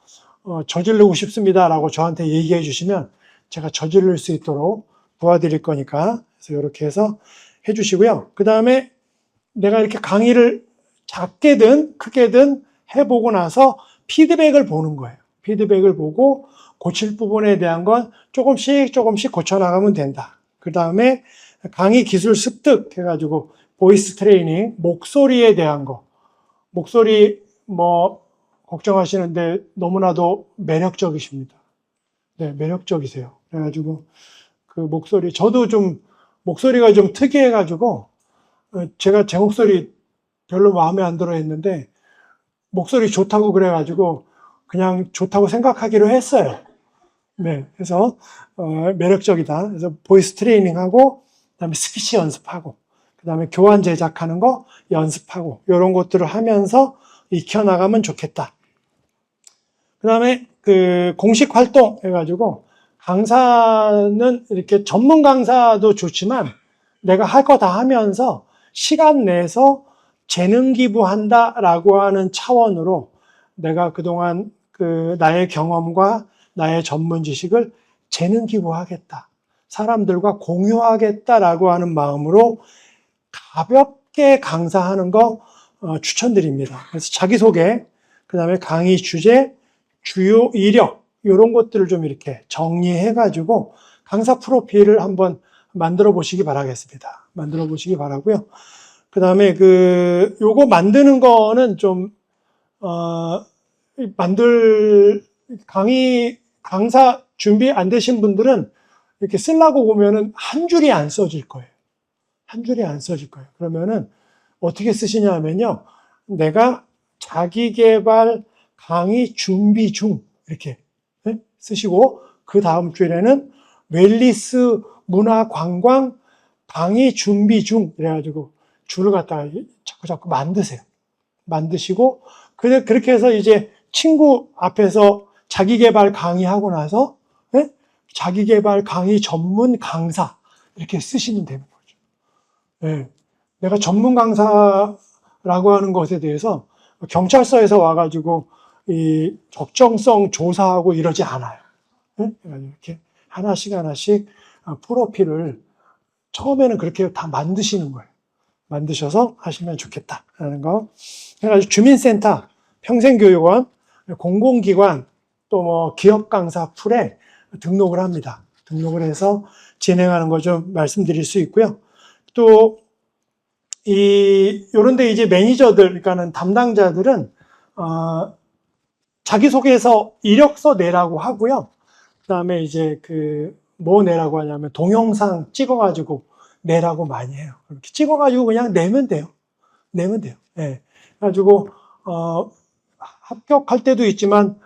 저지르고 싶습니다 라고 저한테 얘기해 주시면 제가 저지를 수 있도록 도와드릴 거니까, 그래서 이렇게 해서 해주시고요. 그 다음에 내가 이렇게 강의를 작게든 크게든 해보고 나서 피드백을 보는 거예요. 피드백을 보고 고칠 부분에 대한 건 조금씩 고쳐나가면 된다. 그 다음에 강의 기술 습득 해가지고 보이스 트레이닝, 목소리에 대한 거. 목소리 뭐 걱정하시는데 너무나도 매력적이십니다. 네, 매력적이세요. 그래가지고 그 목소리, 저도 좀 목소리가 좀 특이해가지고 제가 제 목소리 별로 마음에 안 들어 했는데 목소리 좋다고 그래가지고 그냥 좋다고 생각하기로 했어요. 네, 그래서 매력적이다. 그래서 보이스 트레이닝하고, 그다음에 스피치 연습하고, 그다음에 교환 제작하는 거 연습하고, 이런 것들을 하면서 익혀나가면 좋겠다. 그다음에 그 공식 활동 해가지고 강사는 이렇게 전문 강사도 좋지만 내가 할 거 다 하면서 시간 내서 재능 기부한다라고 하는 차원으로 내가 그동안 그 나의 경험과 나의 전문 지식을 재능 기부하겠다. 사람들과 공유하겠다라고 하는 마음으로 가볍게 강사하는 거 추천드립니다. 그래서 자기소개, 그 다음에 강의 주제, 주요 이력, 이런 것들을 좀 이렇게 정리해가지고 강사 프로필을 한번 만들어 보시기 바라겠습니다. 만들어 보시기 바라고요. 그 다음에 요거 만드는 거는 좀, 강사 준비 안 되신 분들은 이렇게 쓰려고 보면은 한 줄이 안 써질 거예요. 한 줄이 안 써질 거예요. 그러면은 어떻게 쓰시냐 하면요. 내가 자기계발 강의 준비 중, 이렇게 쓰시고, 그 다음 줄에는 웰리스 문화관광 강의 준비 중, 이래가지고 줄을 갖다가 자꾸 만드세요. 만드시고, 그렇게 해서 이제 친구 앞에서 자기계발 강의하고 나서 예? 자기계발 강의 전문 강사 이렇게 쓰시면 되는 거죠. 예. 내가 전문 강사라고 하는 것에 대해서 경찰서에서 와가지고 이 적정성 조사하고 이러지 않아요. 예? 이렇게 하나씩 프로필을 처음에는 그렇게 다 만드시는 거예요. 만드셔서 하시면 좋겠다라는 거. 그래가지고 주민센터, 평생교육원, 공공기관, 또 뭐 기업 강사 풀에 등록을 합니다. 등록을 해서 진행하는 거 좀 말씀드릴 수 있고요. 또 요런데 이제 매니저들, 그러니까는 담당자들은 자기소개서 이력서 내라고 하고요. 그다음에 이제 뭐 내라고 하냐면 동영상 찍어가지고 내라고 많이 해요. 그렇게 찍어가지고 그냥 내면 돼요. 내면 돼요. 예. 그래가지고 합격할 때도 있지만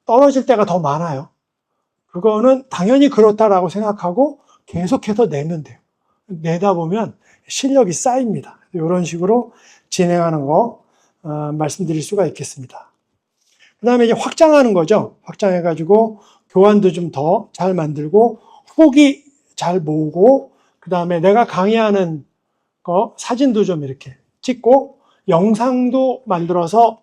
떨어질 때가 더 많아요. 그거는 당연히 그렇다라고 생각하고 계속해서 내면 돼요. 내다 보면 실력이 쌓입니다. 이런 식으로 진행하는 거 말씀드릴 수가 있겠습니다. 그 다음에 이제 확장하는 거죠. 확장해가지고 교환도 좀 더 잘 만들고 후기 잘 모으고 그 다음에 내가 강의하는 거 사진도 좀 이렇게 찍고 영상도 만들어서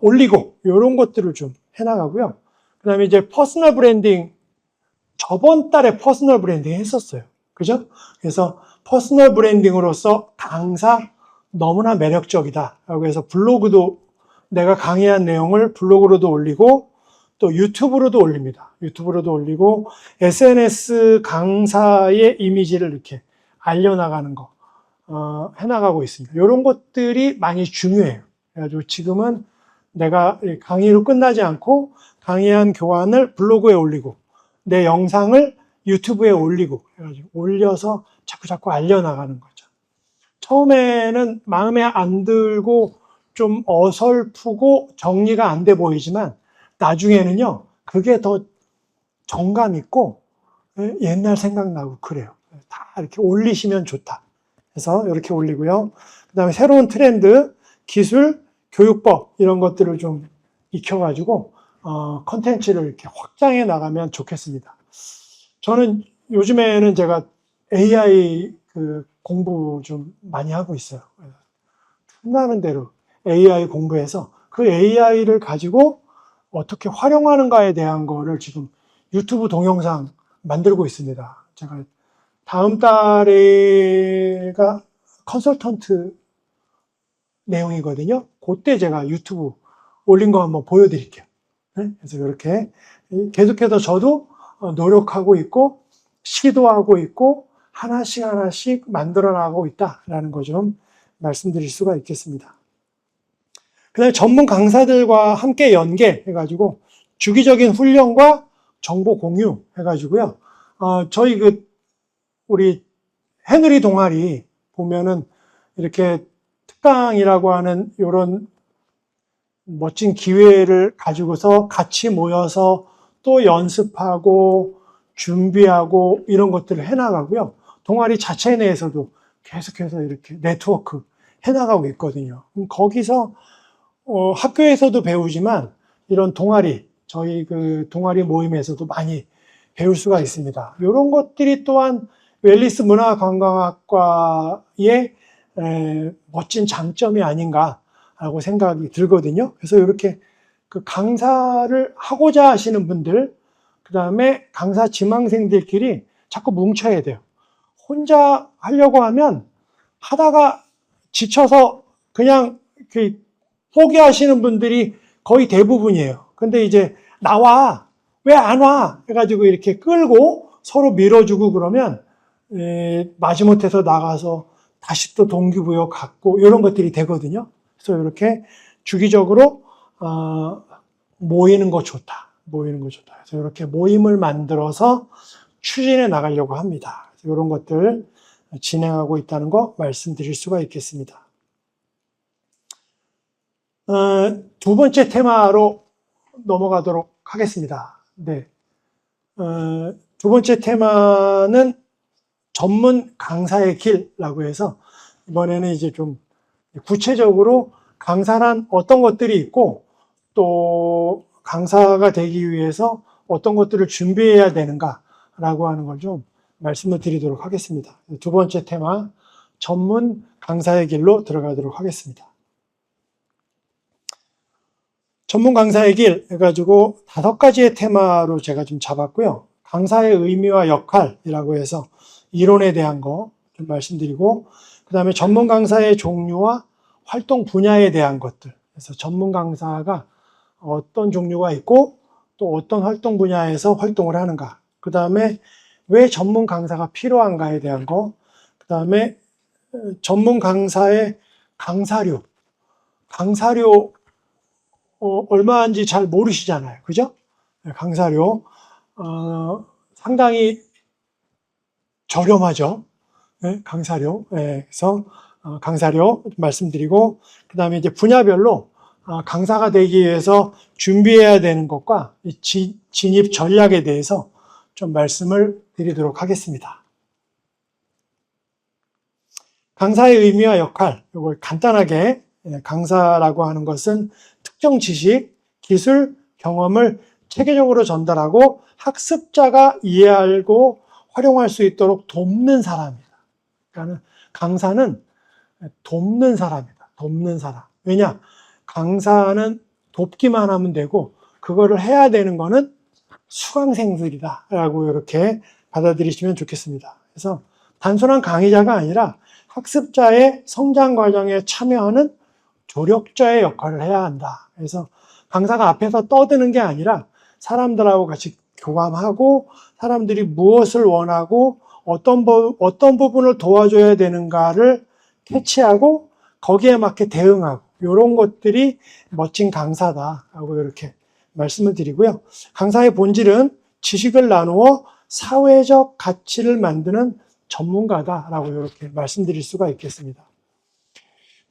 올리고 이런 것들을 좀 해나가고요. 그 다음에 이제 퍼스널 브랜딩 저번 달에 퍼스널 브랜딩 했었어요. 그죠? 그래서 퍼스널 브랜딩으로서 강사 너무나 매력적이다 라고 해서 블로그도 내가 강의한 내용을 블로그로도 올리고 또 유튜브로도 올립니다. 유튜브로도 올리고 SNS 강사의 이미지를 이렇게 알려나가는 거 해나가고 있습니다. 이런 것들이 많이 중요해요. 그래가지고 지금은 내가 강의로 끝나지 않고 강의한 교환을 블로그에 올리고 내 영상을 유튜브에 올리고 해가지고 올려서 자꾸 알려나가는 거죠. 처음에는 마음에 안 들고 좀 어설프고 정리가 안 돼 보이지만 나중에는요 그게 더 정감 있고 옛날 생각나고 그래요. 다 이렇게 올리시면 좋다. 그래서 이렇게 올리고요. 그 다음에 새로운 트렌드, 기술, 교육법 이런 것들을 좀 익혀가지고 컨텐츠를 이렇게 확장해 나가면 좋겠습니다. 저는 요즘에는 제가 AI 공부 좀 많이 하고 있어요. 틈나는 대로 AI 공부해서 그 AI를 가지고 어떻게 활용하는가에 대한 거를 지금 유튜브 동영상 만들고 있습니다. 제가 다음 달에가 컨설턴트 내용이거든요. 그때 제가 유튜브 올린 거 한번 보여드릴게요. 네? 그래서 이렇게 계속해서 저도 노력하고 있고 시도하고 있고 하나씩 만들어 나가고 있다라는 거 좀 말씀드릴 수가 있겠습니다. 그 다음에 전문 강사들과 함께 연계해가지고 주기적인 훈련과 정보 공유 해가지고요. 저희 우리 해누리 동아리 보면은 이렇게 특강이라고 하는 이런 멋진 기회를 가지고서 같이 모여서 또 연습하고 준비하고 이런 것들을 해나가고요. 동아리 자체 내에서도 계속해서 이렇게 네트워크 해나가고 있거든요. 거기서 학교에서도 배우지만 이런 동아리, 저희 동아리 모임에서도 많이 배울 수가 있습니다. 이런 것들이 또한 웰니스 문화관광학과의 멋진 장점이 아닌가라고 생각이 들거든요. 그래서 이렇게 강사를 하고자 하시는 분들, 그 다음에 강사 지망생들끼리 자꾸 뭉쳐야 돼요. 혼자 하려고 하면 하다가 지쳐서 그냥 포기하시는 분들이 거의 대부분이에요. 근데 이제 나와, 왜 안 와? 해가지고 이렇게 끌고 서로 밀어주고 그러면 마지못해서 나가서 다시 또 동기부여 갖고 이런 것들이 되거든요. 그래서 이렇게 주기적으로 모이는 거 좋다. 모이는 거 좋다. 그래서 이렇게 모임을 만들어서 추진해 나가려고 합니다. 이런 것들 진행하고 있다는 거 말씀드릴 수가 있겠습니다. 두 번째 테마로 넘어가도록 하겠습니다. 네. 두 번째 테마는 전문 강사의 길이라고 해서 이번에는 이제 좀 구체적으로 강사란 어떤 것들이 있고 또 강사가 되기 위해서 어떤 것들을 준비해야 되는가라고 하는 걸 좀 말씀을 드리도록 하겠습니다. 두 번째 테마, 전문 강사의 길로 들어가도록 하겠습니다. 전문 강사의 길 해가지고 5가지의 테마로 제가 좀 잡았고요. 강사의 의미와 역할이라고 해서 이론에 대한 거 좀 말씀드리고, 그 다음에 전문 강사의 종류와 활동 분야에 대한 것들. 그래서 전문 강사가 어떤 종류가 있고 또 어떤 활동 분야에서 활동을 하는가. 그 다음에 왜 전문 강사가 필요한가에 대한 거. 그 다음에 전문 강사의 강사료. 강사료 얼마인지 잘 모르시잖아요. 그죠? 강사료. 상당히 저렴하죠. 네, 강사료. 네, 그래서 강사료 말씀드리고, 그 다음에 이제 분야별로 강사가 되기 위해서 준비해야 되는 것과 진입 전략에 대해서 좀 말씀을 드리도록 하겠습니다. 강사의 의미와 역할, 이걸 간단하게, 강사라고 하는 것은 특정 지식, 기술, 경험을 체계적으로 전달하고 학습자가 이해하고 활용할 수 있도록 돕는 사람입니다. 그러니까 강사는 돕는 사람이다. 돕는 사람. 왜냐? 강사는 돕기만 하면 되고 그거를 해야 되는 거는 수강생들이다 라고 이렇게 받아들이시면 좋겠습니다. 그래서 단순한 강의자가 아니라 학습자의 성장 과정에 참여하는 조력자의 역할을 해야 한다. 그래서 강사가 앞에서 떠드는 게 아니라 사람들하고 같이 교감하고 사람들이 무엇을 원하고 어떤 부분을 도와줘야 되는가를 캐치하고 거기에 맞게 대응하고 이런 것들이 멋진 강사다라고 이렇게 말씀을 드리고요. 강사의 본질은 지식을 나누어 사회적 가치를 만드는 전문가다라고 이렇게 말씀드릴 수가 있겠습니다.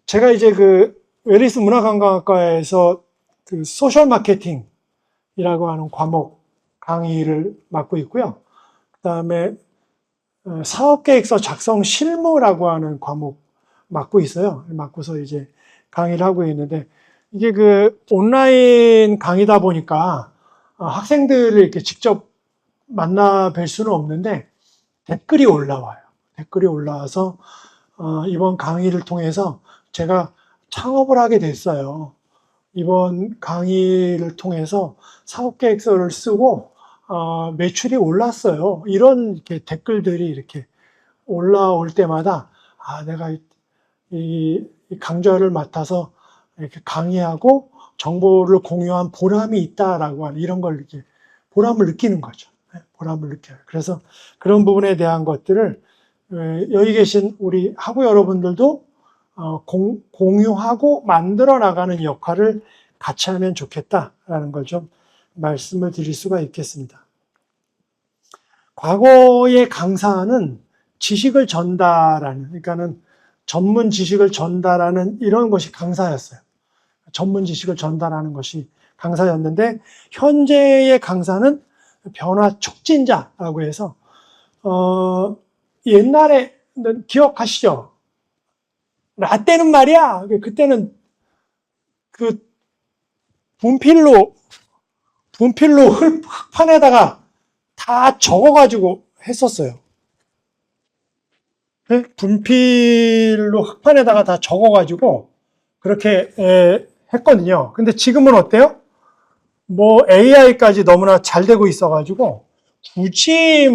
제가 이제 웨리스 문화관광학과에서 소셜 마케팅이라고 하는 과목 강의를 맡고 있고요. 그 다음에 사업계획서 작성 실무라고 하는 과목 맡고 있어요. 맡고서 이제 강의를 하고 있는데, 이게 온라인 강의다 보니까 학생들을 이렇게 직접 만나 뵐 수는 없는데 댓글이 올라와요. 댓글이 올라와서 이번 강의를 통해서 제가 창업을 하게 됐어요. 이번 강의를 통해서 사업계획서를 쓰고 매출이 올랐어요. 이런 이렇게 댓글들이 이렇게 올라올 때마다 내가 이 강좌를 맡아서 이렇게 강의하고 정보를 공유한 보람이 있다라고 하는 이런 걸 이렇게 보람을 느끼는 거죠. 보람을 느껴요. 그래서 그런 부분에 대한 것들을 여기 계신 우리 학우 여러분들도 공유하고 만들어 나가는 역할을 같이 하면 좋겠다라는 걸 좀 말씀을 드릴 수가 있겠습니다. 과거의 강사는 지식을 전달하는, 그러니까는 전문 지식을 전달하는 이런 것이 강사였어요. 전문 지식을 전달하는 것이 강사였는데, 현재의 강사는 변화 촉진자라고 해서, 옛날에, 기억하시죠? 라떼는 말이야, 그때는 분필로 흙판에다가 다 적어가지고 했었어요. 네? 분필로 흙판에다가 다 적어가지고 그렇게 했거든요. 근데 지금은 어때요? AI까지 너무나 잘 되고 있어가지고 굳이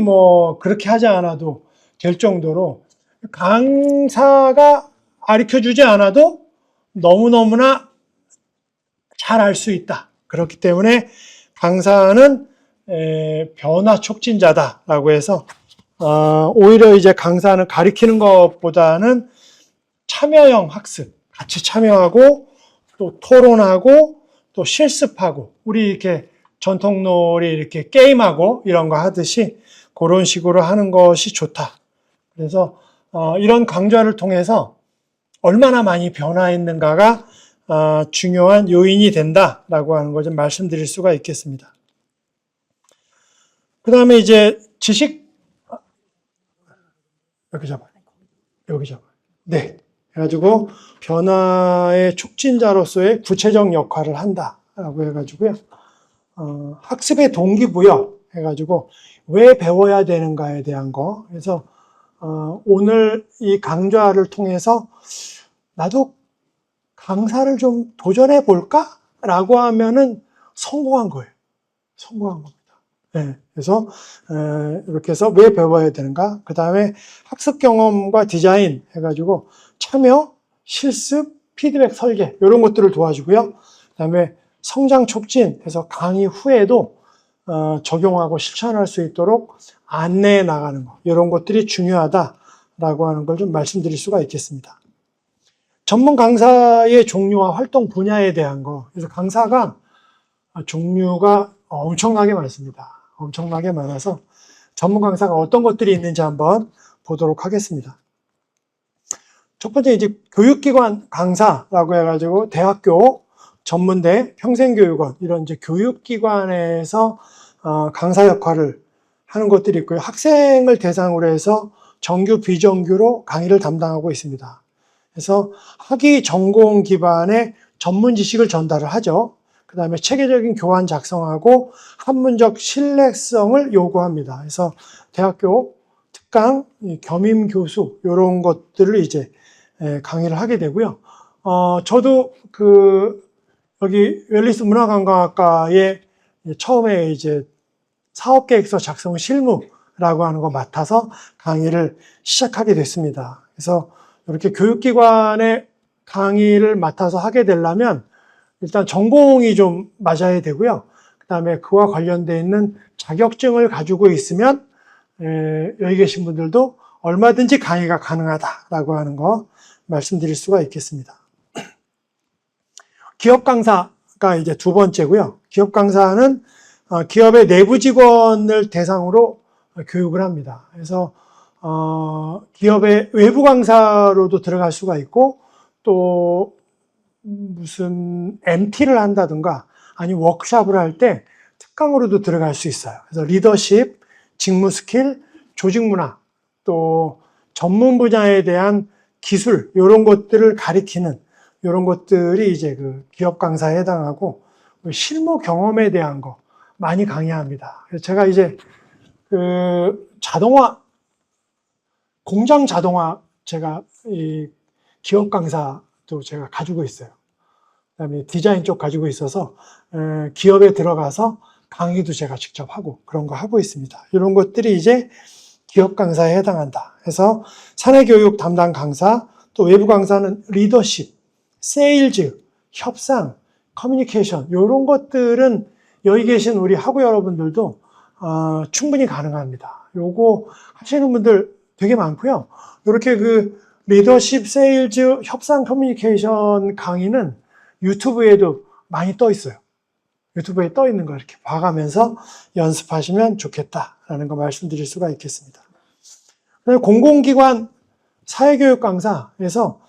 그렇게 하지 않아도 될 정도로 강사가 가르쳐주지 않아도 너무너무나 잘 알 수 있다. 그렇기 때문에 강사는 변화 촉진자다라고 해서 오히려 이제 강사는 가르치는 것보다는 참여형 학습, 같이 참여하고 또 토론하고 또 실습하고 우리 이렇게 전통놀이 이렇게 게임하고 이런 거 하듯이 그런 식으로 하는 것이 좋다. 그래서 이런 강좌를 통해서 얼마나 많이 변화했는가가 중요한 요인이 된다라고 하는 걸 좀 말씀드릴 수가 있겠습니다. 그 다음에 이제 지식, 여기 잡아요. 네. 해가지고 변화의 촉진자로서의 구체적 역할을 한다라고 해가지고요. 학습의 동기부여 해가지고 왜 배워야 되는가에 대한 거. 그래서 오늘 이 강좌를 통해서 나도 강사를 좀 도전해 볼까? 라고 하면은 성공한 거예요. 성공한 겁니다. 네, 그래서 이렇게 해서 왜 배워야 되는가? 그 다음에 학습 경험과 디자인 해가지고 참여, 실습, 피드백 설계 이런 것들을 도와주고요. 그 다음에 성장 촉진 해서 강의 후에도 적용하고 실천할 수 있도록 안내해 나가는 것 이런 것들이 중요하다라고 하는 걸 좀 말씀드릴 수가 있겠습니다. 전문 강사의 종류와 활동 분야에 대한 거. 그래서 강사가 종류가 엄청나게 많습니다. 엄청나게 많아서 전문 강사가 어떤 것들이 있는지 한번 보도록 하겠습니다. 첫 번째 이제 교육기관 강사라고 해가지고 대학교, 전문대, 평생교육원 이런 이제 교육기관에서 강사 역할을 하는 것들이 있고요. 학생을 대상으로 해서 정규, 비정규로 강의를 담당하고 있습니다. 그래서 학위 전공 기반의 전문 지식을 전달을 하죠. 그 다음에 체계적인 교환 작성하고 학문적 신뢰성을 요구합니다. 그래서 대학교, 특강, 겸임 교수 이런 것들을 이제 강의를 하게 되고요. 저도 여기 웰리스 문화관광학과에 처음에 이제 사업계획서 작성 실무라고 하는 거 맡아서 강의를 시작하게 됐습니다. 그래서 이렇게 교육기관의 강의를 맡아서 하게 되려면 일단 전공이 좀 맞아야 되고요. 그 다음에 그와 관련되어 있는 자격증을 가지고 있으면 여기 계신 분들도 얼마든지 강의가 가능하다라고 하는 거 말씀드릴 수가 있겠습니다. 기업 강사가 이제 두 번째고요. 기업 강사는 기업의 내부 직원을 대상으로 교육을 합니다. 그래서 기업의 외부 강사로도 들어갈 수가 있고 또 무슨 MT를 한다든가 아니면 워크숍을 할 때 특강으로도 들어갈 수 있어요. 그래서 리더십, 직무 스킬, 조직 문화, 또 전문 분야에 대한 기술 이런 것들을 가리키는 이런 것들이 이제 그 기업 강사에 해당하고 실무 경험에 대한 거 많이 강의합니다. 그래서 제가 이제 그 자동화 공장 자동화 제가 이 기업 강사도 제가 가지고 있어요. 그다음에 디자인 쪽 가지고 있어서 기업에 들어가서 강의도 제가 직접 하고 그런 거 하고 있습니다. 이런 것들이 이제 기업 강사에 해당한다. 그래서 사내교육 담당 강사, 또 외부 강사는 리더십, 세일즈, 협상, 커뮤니케이션 이런 것들은 여기 계신 우리 학우 여러분들도 충분히 가능합니다. 요거 하시는 분들 되게 많고요. 이렇게 그 리더십, 세일즈, 협상, 커뮤니케이션 강의는 유튜브에도 많이 떠 있어요. 유튜브에 떠 있는 거 이렇게 봐가면서 연습하시면 좋겠다라는 거 말씀드릴 수가 있겠습니다. 공공기관 사회교육 강사에서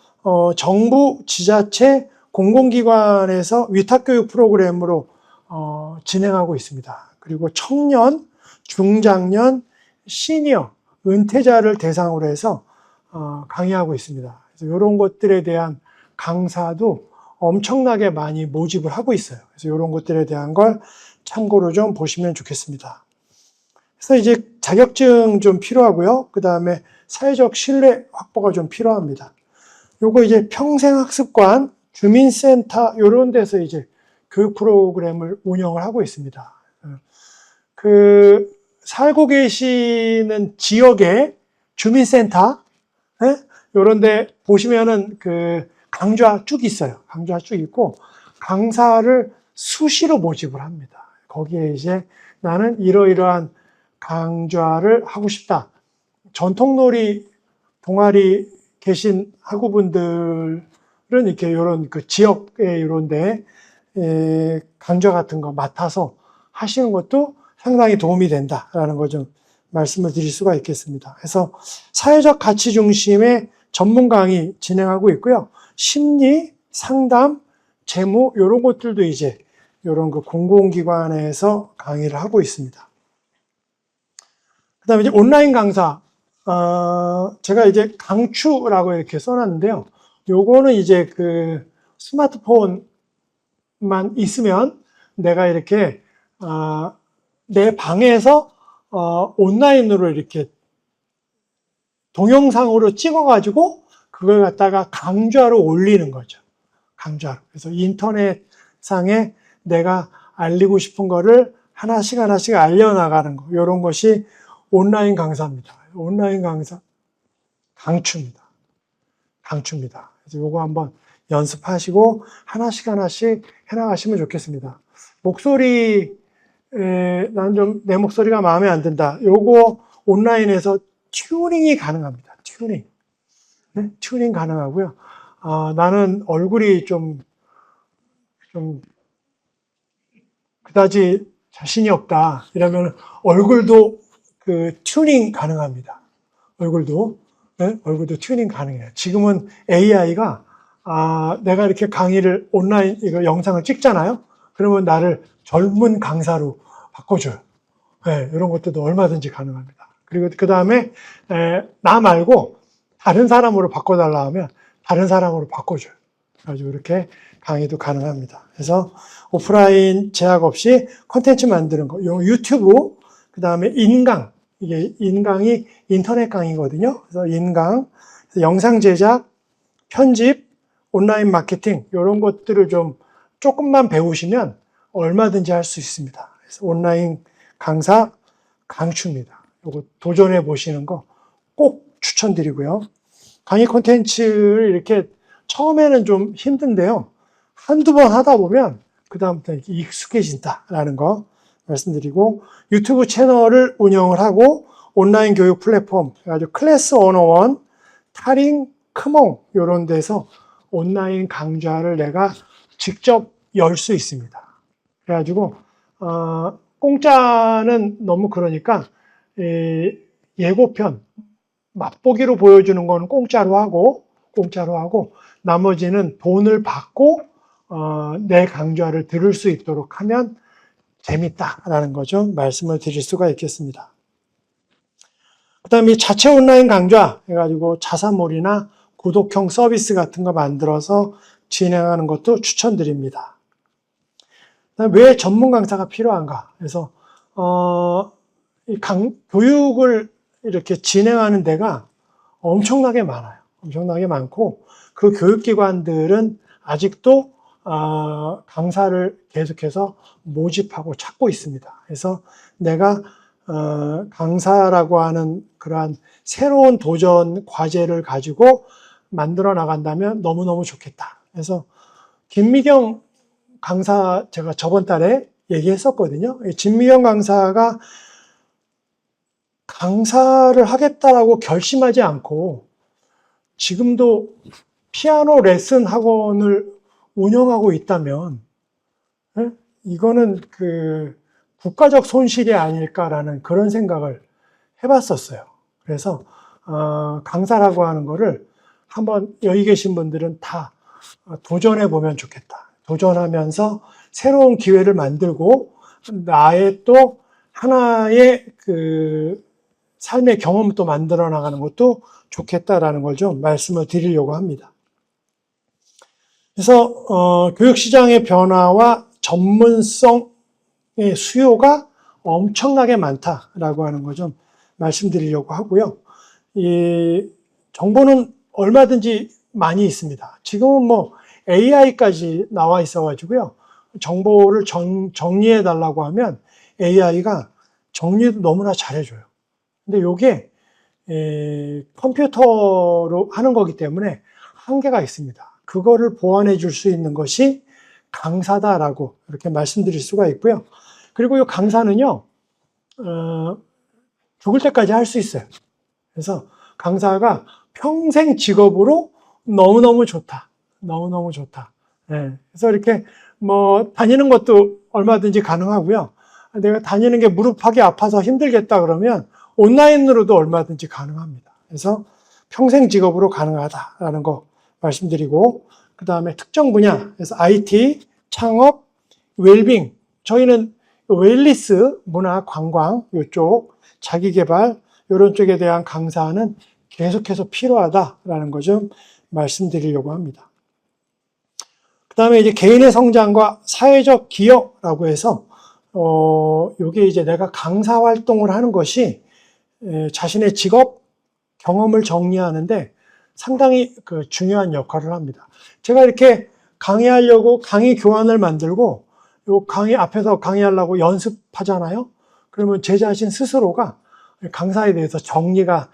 정부, 지자체, 공공기관에서 위탁교육 프로그램으로 진행하고 있습니다. 그리고 청년, 중장년, 시니어, 은퇴자를 대상으로 해서 강의하고 있습니다. 그래서 이런 것들에 대한 강사도 엄청나게 많이 모집을 하고 있어요. 그래서 이런 것들에 대한 걸 참고로 좀 보시면 좋겠습니다. 그래서 이제 자격증 좀 필요하고요. 그 다음에 사회적 신뢰 확보가 좀 필요합니다. 요거 이제 평생학습관, 주민센터 이런 데서 이제 교육 프로그램을 운영을 하고 있습니다. 그 살고 계시는 지역의 주민센터 이런 데 보시면은 그 강좌 쭉 있어요. 강좌 쭉 있고 강사를 수시로 모집을 합니다. 거기에 이제 나는 이러이러한 강좌를 하고 싶다. 전통놀이 동아리 계신 학우분들은 이렇게 이런 그 지역에 이런데 강좌 같은 거 맡아서 하시는 것도 상당히 도움이 된다라는 거 좀 말씀을 드릴 수가 있겠습니다. 그래서 사회적 가치 중심의 전문 강의 진행하고 있고요. 심리, 상담, 재무 이런 것들도 이제 이런 그 공공기관에서 강의를 하고 있습니다. 그다음에 이제 온라인 강사, 제가 이제 강추라고 이렇게 써놨는데요. 요거는 이제 그 스마트폰만 있으면 내가 이렇게 내 방에서 온라인으로 이렇게 동영상으로 찍어가지고 그걸 갖다가 강좌로 올리는 거죠. 강좌로. 그래서 인터넷상에 내가 알리고 싶은 거를 하나씩 알려나가는 거. 이런 것이 온라인 강사입니다. 온라인 강사 강추입니다. 강추입니다. 그래서 요거 한번 연습하시고 하나씩 해나가시면 좋겠습니다. 목소리, 난 좀 내 목소리가 마음에 안 든다. 요거 온라인에서 튜닝이 가능합니다. 튜닝. 네? 튜닝 가능하고요. 나는 얼굴이 좀 그다지 자신이 없다. 이러면 얼굴도 그 튜닝 가능합니다. 얼굴도. 네? 얼굴도 튜닝 가능해요. 지금은 AI가 내가 이렇게 강의를 온라인 이거 영상을 찍잖아요. 그러면 나를 젊은 강사로 바꿔줘요. 네, 이런 것들도 얼마든지 가능합니다. 그리고 그 다음에 나 말고 다른 사람으로 바꿔달라 하면 다른 사람으로 바꿔줘요. 그래가지고 이렇게 강의도 가능합니다. 그래서 오프라인 제약 없이 콘텐츠 만드는 거, 유튜브, 그 다음에 인강, 이게 인강이 인터넷 강의거든요. 그래서 인강, 영상 제작, 편집, 온라인 마케팅 이런 것들을 좀 조금만 배우시면 얼마든지 할 수 있습니다. 그래서 온라인 강사 강추입니다. 이거 도전해 보시는 거 꼭 추천드리고요. 강의 콘텐츠를 이렇게 처음에는 좀 힘든데요. 한두 번 하다 보면 그 다음부터 이렇게 익숙해진다라는 거 말씀드리고, 유튜브 채널을 운영을 하고 온라인 교육 플랫폼, 그래가지고 클래스 101, 타링, 크몽 이런 데서 온라인 강좌를 내가 직접 열 수 있습니다. 그래가지고 공짜는 너무 그러니까 예고편, 맛보기로 보여주는 거는 공짜로 하고 나머지는 돈을 받고 내 강좌를 들을 수 있도록 하면 재밌다라는 거죠. 말씀을 드릴 수가 있겠습니다. 그 다음에 자체 온라인 강좌 해가지고 자사몰이나 구독형 서비스 같은 거 만들어서 진행하는 것도 추천드립니다. 왜 전문 강사가 필요한가? 그래서 교육을 이렇게 진행하는 데가 엄청나게 많아요. 엄청나게 많고 그 교육기관들은 아직도 강사를 계속해서 모집하고 찾고 있습니다. 그래서 내가 강사라고 하는 그러한 새로운 도전 과제를 가지고 만들어 나간다면 너무너무 좋겠다. 그래서 김미경 강사 제가 저번 달에 얘기했었거든요. 김미경 강사가 강사를 하겠다라고 결심하지 않고 지금도 피아노 레슨 학원을 운영하고 있다면 이거는 그 국가적 손실이 아닐까라는 그런 생각을 해봤었어요. 그래서 강사라고 하는 거를 한번 여기 계신 분들은 다 도전해 보면 좋겠다. 도전하면서 새로운 기회를 만들고 나의 또 하나의 그 삶의 경험을 또 만들어 나가는 것도 좋겠다라는 걸 좀 말씀을 드리려고 합니다. 그래서 교육시장의 변화와 전문성의 수요가 엄청나게 많다라고 하는 거 좀 말씀드리려고 하고요. 이 정보는 얼마든지 많이 있습니다. 지금은 뭐 AI까지 나와 있어가지고요. 정보를 정리해 달라고 하면 AI가 정리도 너무나 잘해줘요. 근데 이게 컴퓨터로 하는 거기 때문에 한계가 있습니다. 그거를 보완해 줄 수 있는 것이 강사다라고 이렇게 말씀드릴 수가 있고요. 그리고 이 강사는요, 죽을 때까지 할 수 있어요. 그래서 강사가 평생 직업으로 너무너무 좋다. 너무너무 좋다. 네. 그래서 이렇게 뭐 다니는 것도 얼마든지 가능하고요. 내가 다니는 게 무릎하기 아파서 힘들겠다 그러면 온라인으로도 얼마든지 가능합니다. 그래서 평생 직업으로 가능하다라는 거 말씀드리고, 그 다음에 특정 분야, 그래서 IT, 창업, 웰빙, 저희는 웰리스, 문화, 관광, 이쪽, 자기개발, 이런 쪽에 대한 강사는 계속해서 필요하다라는 거 좀 말씀드리려고 합니다. 그 다음에 이제 개인의 성장과 사회적 기여라고 해서 요게 이제 내가 강사 활동을 하는 것이 자신의 직업 경험을 정리하는데 상당히 그 중요한 역할을 합니다. 제가 이렇게 강의하려고 강의 교환을 만들고 요 강의 앞에서 강의하려고 연습하잖아요. 그러면 제 자신 스스로가 강사에 대해서 정리가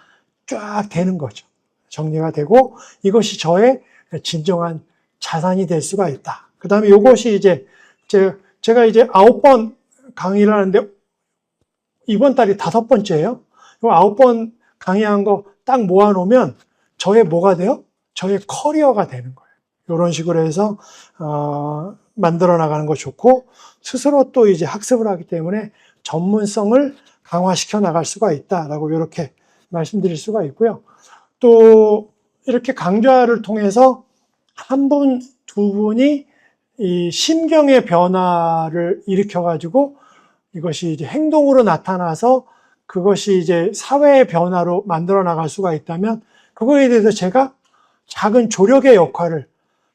쫙 되는 거죠. 정리가 되고 이것이 저의 진정한 자산이 될 수가 있다. 그 다음에 이것이 이제 제가 이제 9번 강의를 하는데 이번 달이 5번째예요. 요 9번 강의한 거 딱 모아놓으면 저의 뭐가 돼요? 저의 커리어가 되는 거예요. 이런 식으로 해서 만들어 나가는 거 좋고 스스로 또 이제 학습을 하기 때문에 전문성을 강화시켜 나갈 수가 있다라고 이렇게 말씀드릴 수가 있고요. 또 이렇게 강좌를 통해서 한 분, 두 분이 이 심경의 변화를 일으켜 가지고 이것이 이제 행동으로 나타나서 그것이 이제 사회의 변화로 만들어 나갈 수가 있다면 그거에 대해서 제가 작은 조력의 역할을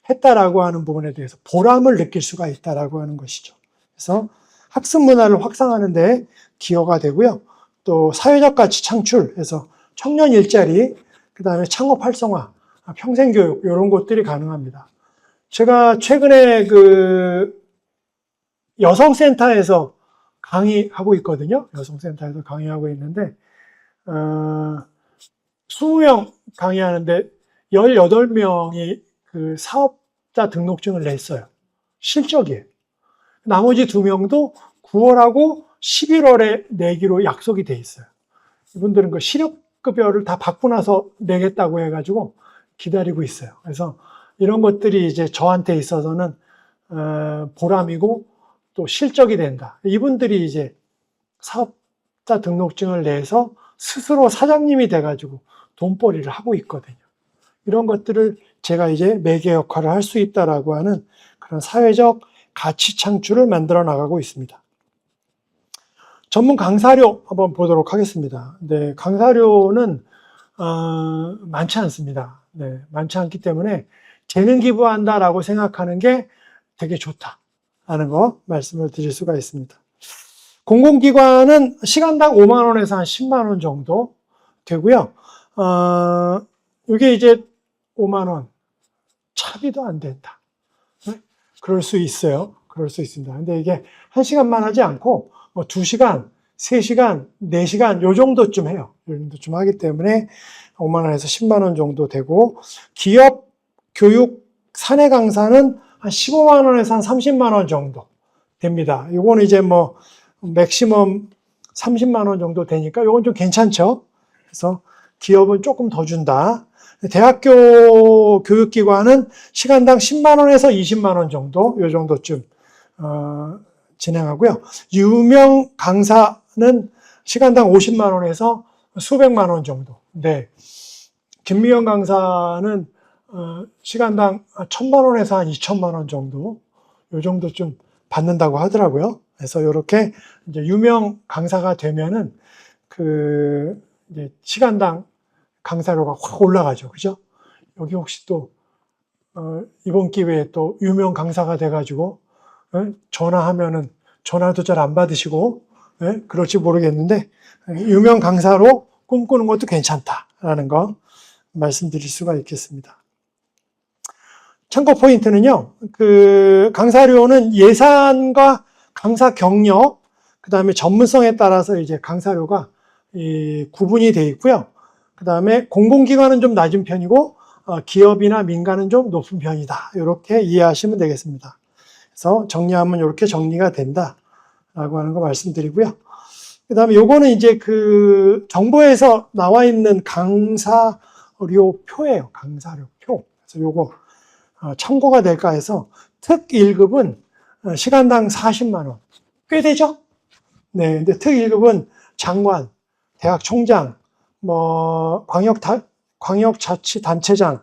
했다라고 하는 부분에 대해서 보람을 느낄 수가 있다라고 하는 것이죠. 그래서 학습 문화를 확산하는 데 기여가 되고요. 또 사회적 가치 창출해서 청년 일자리, 그 다음에 창업 활성화, 평생교육 이런 것들이 가능합니다. 제가 최근에 그 여성센터에서 강의하고 있거든요. 여성센터에서 강의하고 있는데 20명 강의하는데 18명이 그 사업자 등록증을 냈어요. 실적이에요. 나머지 2명도 9월하고 11월에 내기로 약속이 돼 있어요. 이분들은 그 시력급여를 다 받고 나서 내겠다고 해가지고 기다리고 있어요. 그래서 이런 것들이 이제 저한테 있어서는 보람이고 또 실적이 된다. 이분들이 이제 사업자 등록증을 내서 스스로 사장님이 돼가지고 돈벌이를 하고 있거든요. 이런 것들을 제가 이제 매개 역할을 할 수 있다라고 하는 그런 사회적 가치 창출을 만들어 나가고 있습니다. 전문 강사료 한번 보도록 하겠습니다. 네, 강사료는 많지 않습니다. 네, 많지 않기 때문에 재능 기부한다라고 생각하는 게 되게 좋다라는 거 말씀을 드릴 수가 있습니다. 공공기관은 시간당 5만 원에서 한 10만 원 정도 되고요. 이게 이제 5만 원 차비도 안 된다. 네? 그럴 수 있어요. 그럴 수 있습니다. 근데 이게 1시간만 하지 않고 뭐 2시간, 3시간, 4시간 요 정도쯤 해요. 요 정도쯤 하기 때문에 5만 원에서 10만 원 정도 되고 기업 교육 사내 강사는 한 15만 원에서 한 30만 원 정도 됩니다. 요거는 이제 뭐 맥시멈 30만 원 정도 되니까 요건 좀 괜찮죠. 그래서 기업은 조금 더 준다. 대학교 교육기관은 시간당 10만 원에서 20만 원 정도, 요 정도쯤 진행하고요. 유명 강사는 시간당 50만 원에서 수백만 원 정도. 네. 김미영 강사는 시간당 1,000만 원에서 한 2천만 원 정도, 요 정도쯤 받는다고 하더라고요. 그래서 이렇게 이제 유명 강사가 되면은 그 이제 시간당 강사료가 확 올라가죠. 그죠? 여기 혹시 또 이번 기회에 또 유명 강사가 돼가지고 전화하면은 전화도 잘 안 받으시고 그럴지 모르겠는데 유명 강사로 꿈꾸는 것도 괜찮다라는 거 말씀드릴 수가 있겠습니다. 참고 포인트는요. 그 강사료는 예산과 강사 경력, 그 다음에 전문성에 따라서 이제 강사료가 구분이 되어 있고요. 그 다음에 공공기관은 좀 낮은 편이고 기업이나 민간은 좀 높은 편이다. 이렇게 이해하시면 되겠습니다. 그래서 정리하면 이렇게 정리가 된다라고 하는 거 말씀드리고요. 그 다음에 요거는 이제 그 정보에서 나와 있는 강사료 표예요. 강사료 표. 그래서 요거 참고가 될까 해서 특 1급은 시간당 40만 원. 꽤 되죠? 네. 근데 특 1급은 장관, 대학 총장, 뭐 광역자치단체장,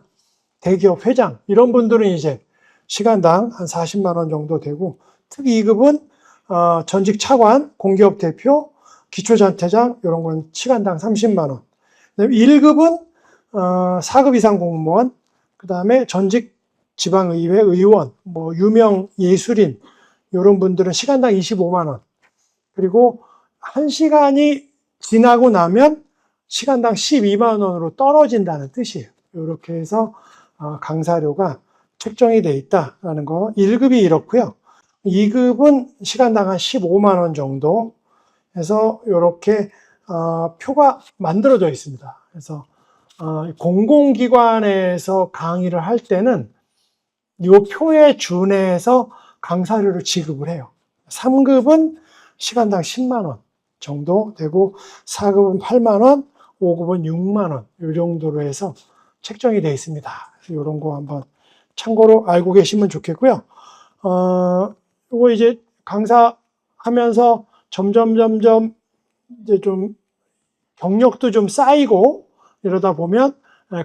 대기업 회장 이런 분들은 이제 시간당 한 40만 원 정도 되고 특 2급은 전직 차관, 공기업 대표, 기초자치장 이런 건 시간당 30만 원. 그다음에 1급은 4급 이상 공무원, 그다음에 전직 지방의회 의원, 뭐 유명 예술인 이런 분들은 시간당 25만 원. 그리고 1시간이 지나고 나면 시간당 12만 원으로 떨어진다는 뜻이에요. 이렇게 해서 강사료가 책정이 돼 있다라는 거. 1급이 이렇고요. 2급은 시간당 한 15만 원 정도 해서 이렇게 표가 만들어져 있습니다. 그래서 공공기관에서 강의를 할 때는 이 표에 준해서 강사료를 지급을 해요. 3급은 시간당 10만 원 정도 되고 4급은 8만 원, 5급은 6만 원 이 정도로 해서 책정이 되어 있습니다. 이런 거 한번 참고로 알고 계시면 좋겠고요. 이거 이제 강사하면서 점점 이제 좀 경력도 좀 쌓이고 이러다 보면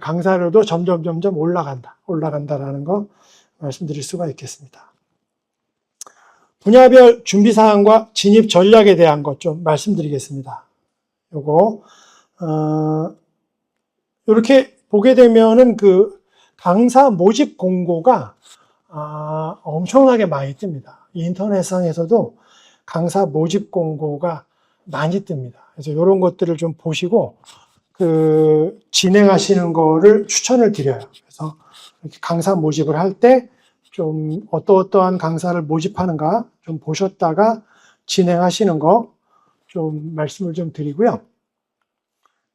강사료도 점점 올라간다라는 거 말씀드릴 수가 있겠습니다. 분야별 준비 사항과 진입 전략에 대한 것 좀 말씀드리겠습니다. 요거 이렇게 보게 되면은 그 강사 모집 공고가 엄청나게 많이 뜹니다. 인터넷상에서도 강사 모집 공고가 많이 뜹니다. 그래서 이런 것들을 좀 보시고 진행하시는 거를 추천을 드려요. 그래서 이렇게 강사 모집을 할 때 좀 어떠한 강사를 모집하는가 좀 보셨다가 진행하시는 거 좀 말씀을 좀 드리고요.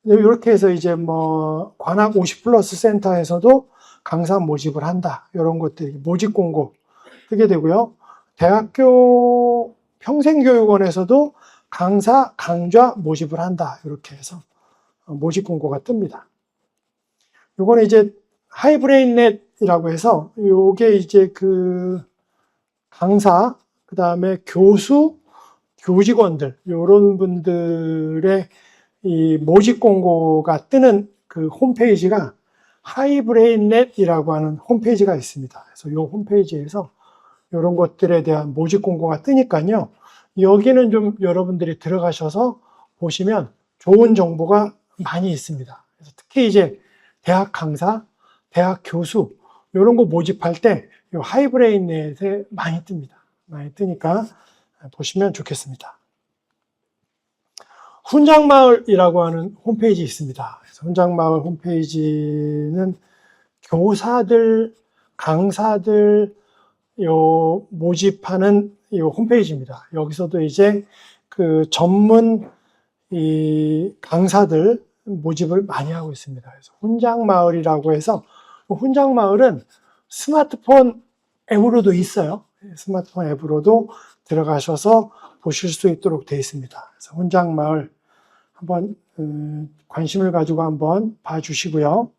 이렇게 해서 이제 뭐 관악 50플러스 센터에서도 강사 모집을 한다. 이런 것들이 모집 공고 뜨게 되고요. 대학교 평생교육원에서도 강사, 강좌 모집을 한다. 이렇게 해서 모집 공고가 뜹니다. 요거는 이제 하이브레인넷이라고 해서 요게 이제 그 강사, 그 다음에 교수, 교직원들 요런 분들의 이 모집 공고가 뜨는 그 홈페이지가 하이브레인넷이라고 하는 홈페이지가 있습니다. 그래서 이 홈페이지에서 이런 것들에 대한 모집 공고가 뜨니까요. 여기는 좀 여러분들이 들어가셔서 보시면 좋은 정보가 많이 있습니다. 그래서 특히 이제 대학 강사, 대학 교수 이런 거 모집할 때 이 하이브레인넷에 많이 뜹니다. 많이 뜨니까 보시면 좋겠습니다. 훈장마을이라고 하는 홈페이지 있습니다. 그래서 훈장마을 홈페이지는 교사들, 강사들 모집하는 이 홈페이지입니다. 여기서도 이제 그 전문 이 강사들 모집을 많이 하고 있습니다. 그래서 훈장마을이라고 해서 훈장마을은 스마트폰 앱으로도 있어요. 스마트폰 앱으로도 들어가셔서 보실 수 있도록 되어 있습니다. 그래서 훈장마을 한번 관심을 가지고 한번 봐주시고요.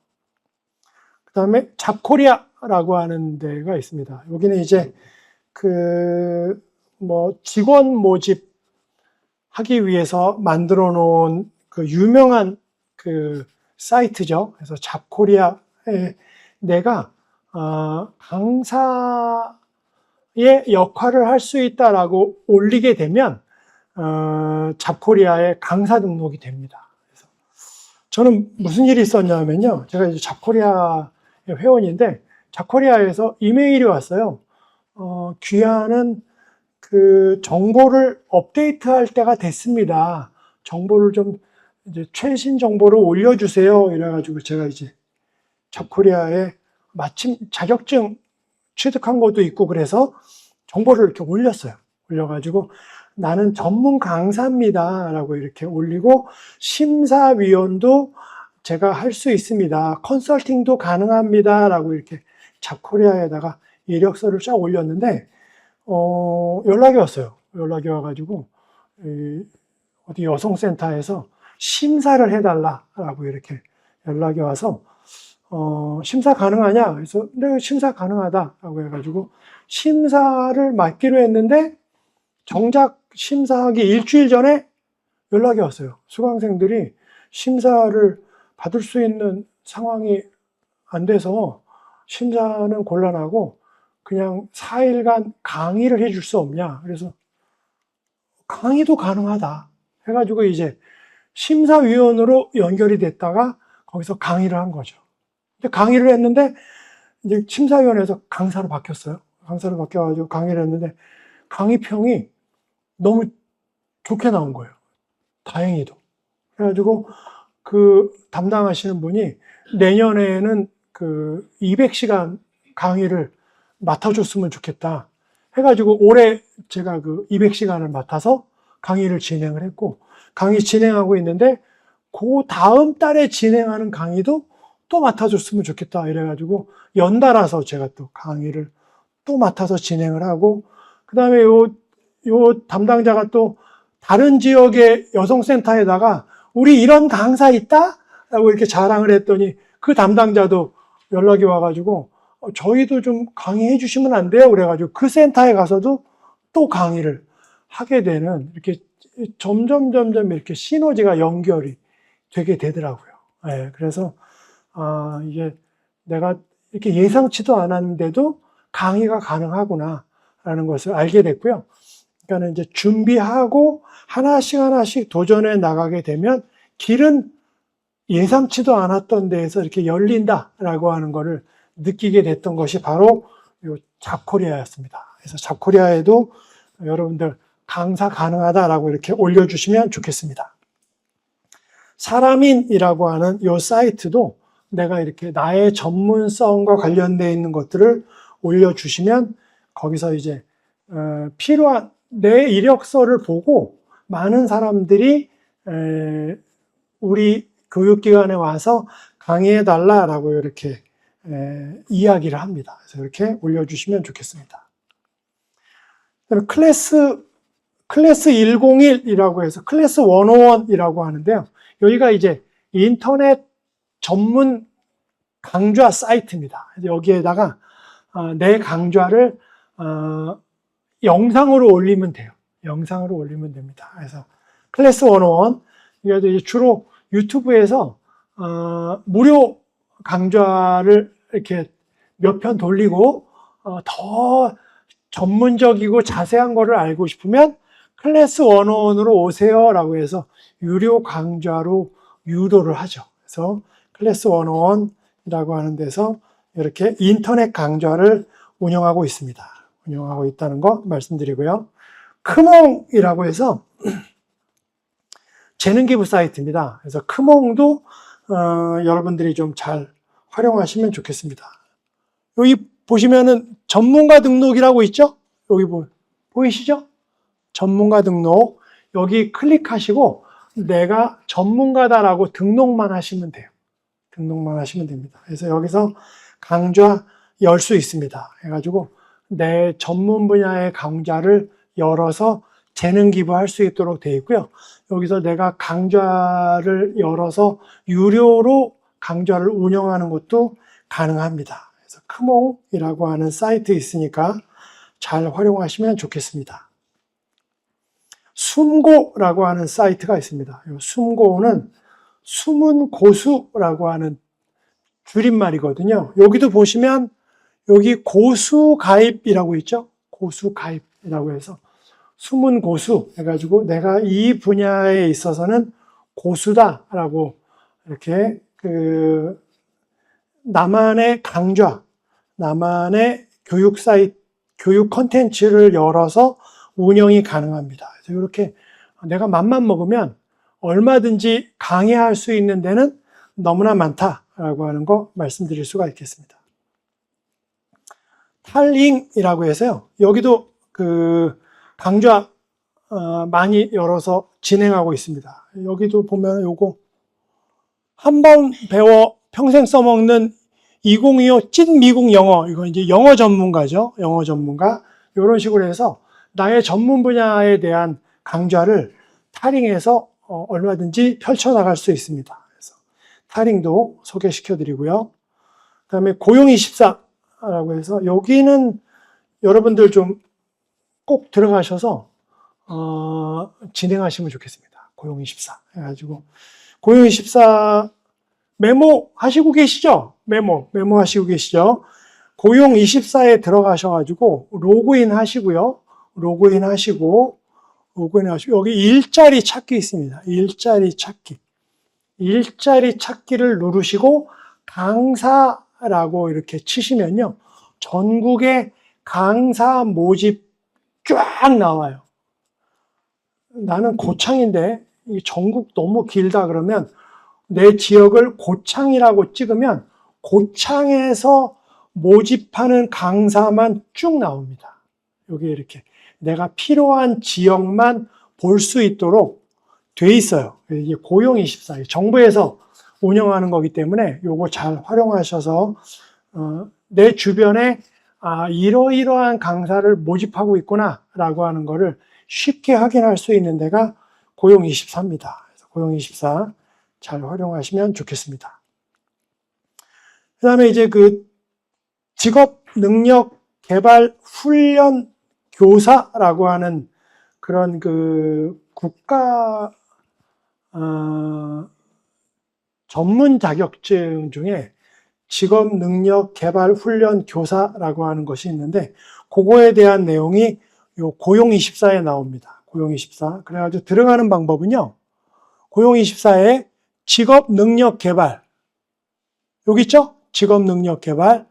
그 다음에 잡코리아라고 하는 데가 있습니다. 여기는 이제 직원 모집 하기 위해서 만들어 놓은 그 유명한 그 사이트죠. 그래서 잡코리아에 내가 강사의 역할을 할 수 있다라고 올리게 되면 잡코리아에 강사 등록이 됩니다. 그래서 저는 무슨 일이 있었냐면요. 제가 이제 잡코리아 회원인데 잡코리아에서 이메일이 왔어요. 귀하는 그 정보를 업데이트할 때가 됐습니다. 정보를 좀 이제 최신 정보를 올려주세요. 이래가지고 제가 이제 잡코리아에 마침 자격증 취득한 것도 있고 그래서 정보를 이렇게 올렸어요. 올려가지고 나는 전문 강사입니다. 라고 이렇게 올리고 심사위원도 제가 할 수 있습니다. 컨설팅도 가능합니다. 라고 이렇게 잡코리아에다가 이력서를 쫙 올렸는데 연락이 왔어요. 연락이 와가지고 어디 여성센터에서 심사를 해달라라고 이렇게 연락이 와서 심사 가능하냐? 그래서 네, 심사 가능하다라고 해가지고 심사를 맡기로 했는데 정작 심사하기 일주일 전에 연락이 왔어요. 수강생들이 심사를 받을 수 있는 상황이 안 돼서 심사는 곤란하고 그냥 4일간 강의를 해줄 수 없냐. 그래서 강의도 가능하다 해가지고 이제 심사위원으로 연결이 됐다가 거기서 강의를 한 거죠. 근데 강의를 했는데 이제 심사위원회에서 강사로 바뀌었어요. 강사로 바뀌어가지고 강의를 했는데 강의평이 너무 좋게 나온 거예요. 다행히도. 그래가지고 그 담당하시는 분이 내년에는 그 200시간 강의를 맡아줬으면 좋겠다 해가지고 올해 제가 그 200시간을 맡아서 강의를 진행을 했고, 강의 진행하고 있는데 그 다음 달에 진행하는 강의도 또 맡아줬으면 좋겠다 이래가지고 연달아서 제가 또 강의를 또 맡아서 진행을 하고, 그 다음에 요 담당자가 또 다른 지역의 여성센터에다가 우리 이런 강사 있다? 라고 이렇게 자랑을 했더니 그 담당자도 연락이 와가지고 저희도 좀 강의해 주시면 안 돼요? 그래가지고 그 센터에 가서도 또 강의를 하게 되는, 이렇게 점점 이렇게 시너지가 연결이 되게 되더라고요. 예, 그래서 이게 내가 이렇게 예상치도 않았는데도 강의가 가능하구나라는 것을 알게 됐고요. 그러니까 이제 준비하고 하나씩 도전해 나가게 되면 길은 예상치도 않았던 데에서 이렇게 열린다라고 하는 것을 느끼게 됐던 것이 바로 요 잡코리아였습니다. 그래서 잡코리아에도 여러분들 강사 가능하다라고 이렇게 올려주시면 좋겠습니다. 사람인이라고 하는 요 사이트도 내가 이렇게 나의 전문성과 관련되어 있는 것들을 올려주시면 거기서 이제 필요한 내 이력서를 보고 많은 사람들이 우리 교육기관에 와서 강의해달라라고 이렇게 이야기를 합니다. 그래서 이렇게 올려주시면 좋겠습니다. 클래스 101이라고 해서 클래스 101이라고 하는데요. 여기가 이제 인터넷 전문 강좌 사이트입니다. 여기에다가 내 강좌를 영상으로 올리면 돼요. 영상으로 올리면 됩니다. 그래서 클래스 101, 이게 주로 유튜브에서 무료 강좌를 이렇게 몇 편 돌리고 더 전문적이고 자세한 거를 알고 싶으면 클래스 101으로 오세요라고 해서 유료 강좌로 유도를 하죠. 그래서 클래스 101이라고 하는 데서 이렇게 인터넷 강좌를 운영하고 있습니다. 운영하고 있다는 거 말씀드리고요. 크몽이라고 해서 재능기부 사이트입니다. 그래서 크몽도 여러분들이 좀 잘 활용하시면 좋겠습니다. 여기 보시면은 전문가 등록이라고 있죠? 여기 보이시죠? 전문가 등록. 여기 클릭하시고 내가 전문가다라고 등록만 하시면 돼요. 등록만 하시면 됩니다. 그래서 여기서 강좌 열 수 있습니다. 해가지고 내 전문 분야의 강좌를 열어서 재능 기부할 수 있도록 되어 있고요. 여기서 내가 강좌를 열어서 유료로 강좌를 운영하는 것도 가능합니다. 그래서 크몽이라고 하는 사이트 있으니까 잘 활용하시면 좋겠습니다. 숨고라고 하는 사이트가 있습니다. 이 숨고는 숨은 고수라고 하는 줄임말이거든요. 여기도 보시면 여기 고수 가입이라고 있죠? 고수 가입이라고 해서 숨은 고수 해가지고 내가 이 분야에 있어서는 고수다라고 이렇게 나만의 강좌, 나만의 교육 사이트, 교육 콘텐츠를 열어서 운영이 가능합니다. 그래서 이렇게 내가 맘만 먹으면 얼마든지 강의할 수 있는 데는 너무나 많다라고 하는 거 말씀드릴 수가 있겠습니다. 탈링이라고 해서요. 여기도 강좌 많이 열어서 진행하고 있습니다. 여기도 보면 요거 한 번 배워 평생 써먹는 2025 찐 미국 영어, 이거 이제 영어 전문가죠. 영어 전문가. 이런 식으로 해서 나의 전문 분야에 대한 강좌를 탈링해서 얼마든지 펼쳐나갈 수 있습니다. 그래서 탈링도 소개시켜 드리고요. 그 다음에 고용24라고 해서 여기는 여러분들 좀 꼭 들어가셔서 진행하시면 좋겠습니다. 고용24 해가지고 고용24 메모하시고 계시죠? 메모하시고 계시죠? 고용24에 들어가셔가지고 로그인 하시고요. 로그인 하시고 여기 일자리 찾기 있습니다. 일자리 찾기를 누르시고 강사라고 이렇게 치시면요. 전국에 강사 모집 쫙 나와요. 나는 고창인데 이 전국 너무 길다 그러면 내 지역을 고창이라고 찍으면 고창에서 모집하는 강사만 쭉 나옵니다. 여기 이렇게 내가 필요한 지역만 볼 수 있도록 돼 있어요. 이게 고용24, 정부에서 운영하는 거기 때문에 요거 잘 활용하셔서 내 주변에 이러이러한 강사를 모집하고 있구나라고 하는 거를 쉽게 확인할 수 있는 데가 고용24입니다. 그래서 고용24 잘 활용하시면 좋겠습니다. 그 다음에 이제 그 직업 능력 개발 훈련 교사라고 하는 그런 그 국가 전문 자격증 중에 직업 능력 개발 훈련 교사라고 하는 것이 있는데 그거에 대한 내용이 요 고용24에 나옵니다. 고용24. 그래가지고 들어가는 방법은요. 고용24에 직업 능력 개발. 여기 있죠? 직업 능력 개발.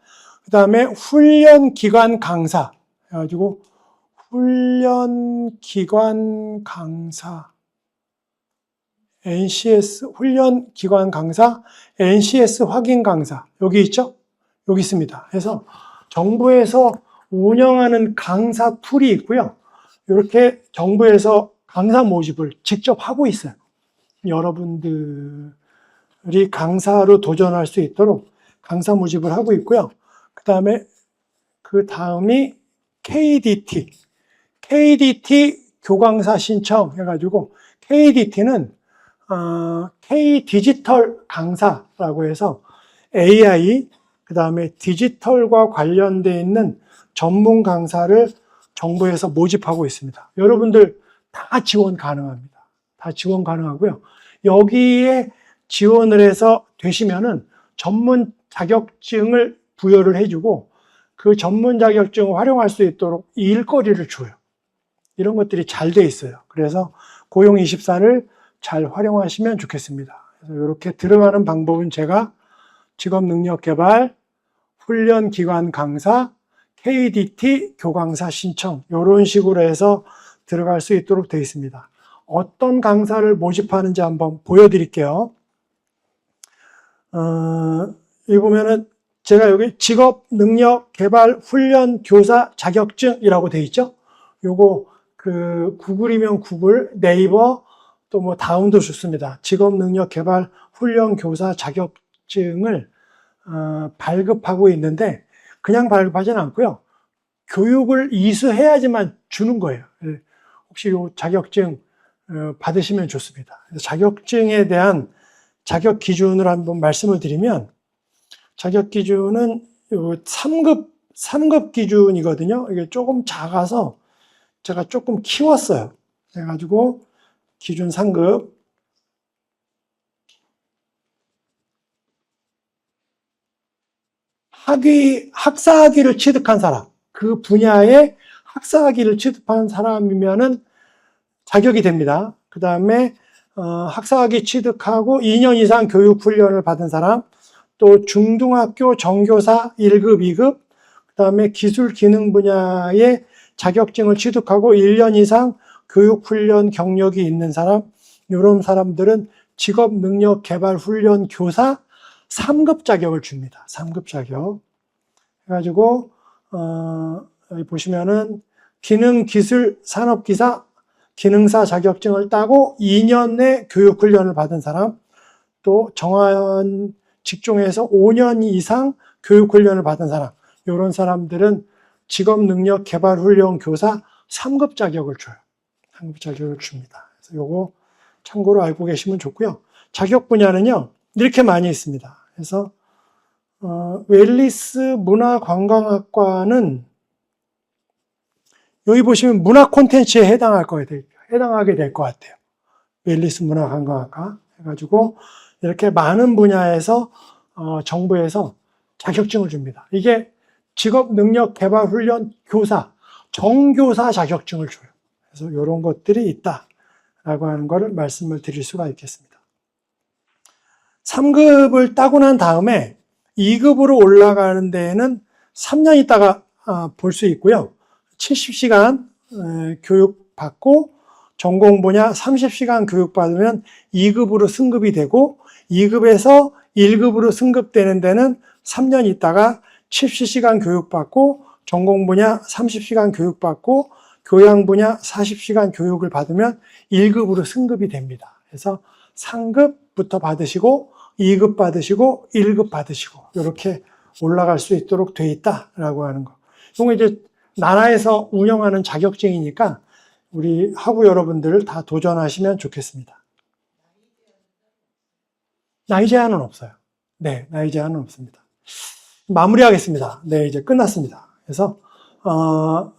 그 다음에 훈련 기관 강사. 해가지고 훈련 기관 강사. NCS 훈련 기관 강사, NCS 확인 강사. 여기 있죠? 여기 있습니다. 그래서 정부에서 운영하는 강사 툴이 있고요. 이렇게 정부에서 강사 모집을 직접 하고 있어요. 여러분들이 강사로 도전할 수 있도록 강사 모집을 하고 있고요. 그 다음이 KDT. KDT 교강사 신청 해가지고 KDT는 K 디지털 강사라고 해서 AI, 그 다음에 디지털과 관련되어 있는 전문 강사를 정부에서 모집하고 있습니다. 여러분들 다 지원 가능합니다. 다 지원 가능하고요. 여기에 지원을 해서 되시면은 전문 자격증을 부여를 해주고 그 전문 자격증을 활용할 수 있도록 일거리를 줘요. 이런 것들이 잘 돼 있어요. 그래서 고용24를 잘 활용하시면 좋겠습니다. 그래서 이렇게 들어가는 방법은 제가 직업능력개발, 훈련기관 강사, KDT 교강사 신청 이런 식으로 해서 들어갈 수 있도록 되어 있습니다. 어떤 강사를 모집하는지 한번 보여드릴게요. 여기 보면은 제가 여기 직업능력개발 훈련교사 자격증이라고 되어 있죠. 요거 그 구글이면 구글, 네이버 또 뭐 다음도 좋습니다. 직업능력개발 훈련교사 자격증을 발급하고 있는데 그냥 발급하지는 않고요. 교육을 이수해야지만 주는 거예요. 혹시 이 자격증 받으시면 좋습니다. 그래서 자격증에 대한 자격 기준을 한번 말씀을 드리면 자격 기준은 3급 기준이거든요. 이게 조금 작아서 제가 조금 키웠어요. 그래가지고 기준 3급. 학사학위를 취득한 사람, 그 분야에 학사학위를 취득한 사람이면은 자격이 됩니다. 그 다음에 학사학위 취득하고 2년 이상 교육훈련을 받은 사람, 또 중등학교 정교사 1급, 2급, 그 다음에 기술 기능 분야의 자격증을 취득하고 1년 이상 교육훈련 경력이 있는 사람, 이런 사람들은 직업능력개발훈련 교사 3급 자격을 줍니다. 3급 자격. 해가지고, 여기 보시면은 기능, 기술, 산업기사, 기능사 자격증을 따고 2년 내 교육훈련을 받은 사람, 또 정한 직종에서 5년 이상 교육훈련을 받은 사람, 이런 사람들은 직업능력개발훈련 교사 3급 자격을 줘요. 3급 자격을 줍니다. 그래서 요거 참고로 알고 계시면 좋고요. 자격 분야는요, 이렇게 많이 있습니다. 그래서 웰리스 문화관광학과는 여기 보시면 문화 콘텐츠에 해당하게 될 것 같아요. 웰리스 문화관광학과 해가지고 이렇게 많은 분야에서 정부에서 자격증을 줍니다. 이게 직업능력개발훈련 교사, 정교사 자격증을 줘요. 그래서 이런 것들이 있다라고 하는 것을 말씀을 드릴 수가 있겠습니다. 3급을 따고 난 다음에 2급으로 올라가는 데에는 3년 있다가 볼 수 있고요. 70시간 교육받고 전공 분야 30시간 교육받으면 2급으로 승급이 되고 2급에서 1급으로 승급되는 데는 3년 있다가 70시간 교육받고 전공 분야 30시간 교육받고 교양 분야 40시간 교육을 받으면 1급으로 승급이 됩니다. 그래서 상급부터 받으시고 2급 받으시고 1급 받으시고 이렇게 올라갈 수 있도록 돼 있다라고 하는 거. 이건 이제 나라에서 운영하는 자격증이니까 우리 학우 여러분들 다 도전하시면 좋겠습니다. 나이 제한은 없어요. 네, 나이 제한은 없습니다. 마무리하겠습니다. 네, 이제 끝났습니다. 그래서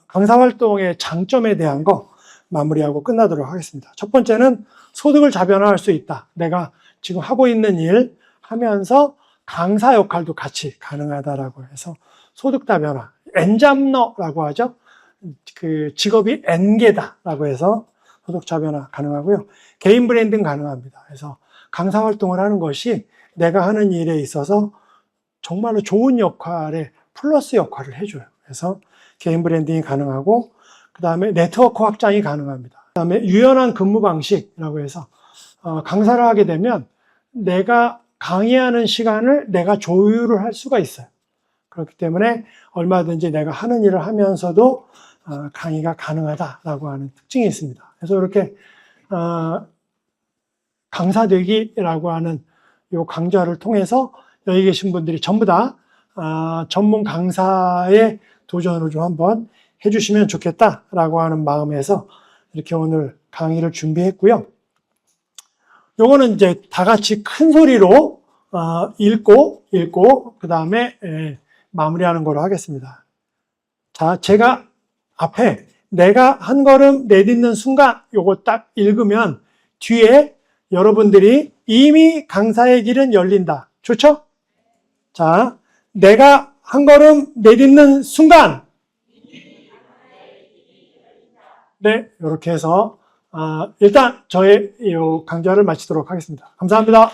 강사활동의 장점에 대한 거 마무리하고 끝나도록 하겠습니다. 첫 번째는 소득을 자변화할 수 있다. 내가 지금 하고 있는 일 하면서 강사 역할도 같이 가능하다라고 해서 소득 다변화, 엔잡러라고 하죠. 그 직업이 N개다라고 해서 소득 자변화 가능하고요. 개인 브랜딩 가능합니다. 그래서 강사 활동을 하는 것이 내가 하는 일에 있어서 정말로 좋은 역할에 플러스 역할을 해줘요. 그래서 개인 브랜딩이 가능하고 그 다음에 네트워크 확장이 가능합니다. 그 다음에 유연한 근무 방식이라고 해서 강사를 하게 되면 내가 강의하는 시간을 내가 조율을 할 수가 있어요. 그렇기 때문에 얼마든지 내가 하는 일을 하면서도 강의가 가능하다라고 하는 특징이 있습니다. 그래서 이렇게 강사되기라고 하는 이 강좌를 통해서 여기 계신 분들이 전부 다 전문 강사의 도전을 좀 한번 해주시면 좋겠다라고 하는 마음에서 이렇게 오늘 강의를 준비했고요. 요거는 이제 다 같이 큰 소리로 읽고 그 다음에 마무리하는 거로 하겠습니다. 자, 제가 앞에 내가 한 걸음 내딛는 순간 요거 딱 읽으면 뒤에 여러분들이 이미 강사의 길은 열린다. 좋죠? 자, 내가 한 걸음 내딛는 순간. 네, 이렇게 해서 일단 저의 이 강좌를 마치도록 하겠습니다. 감사합니다.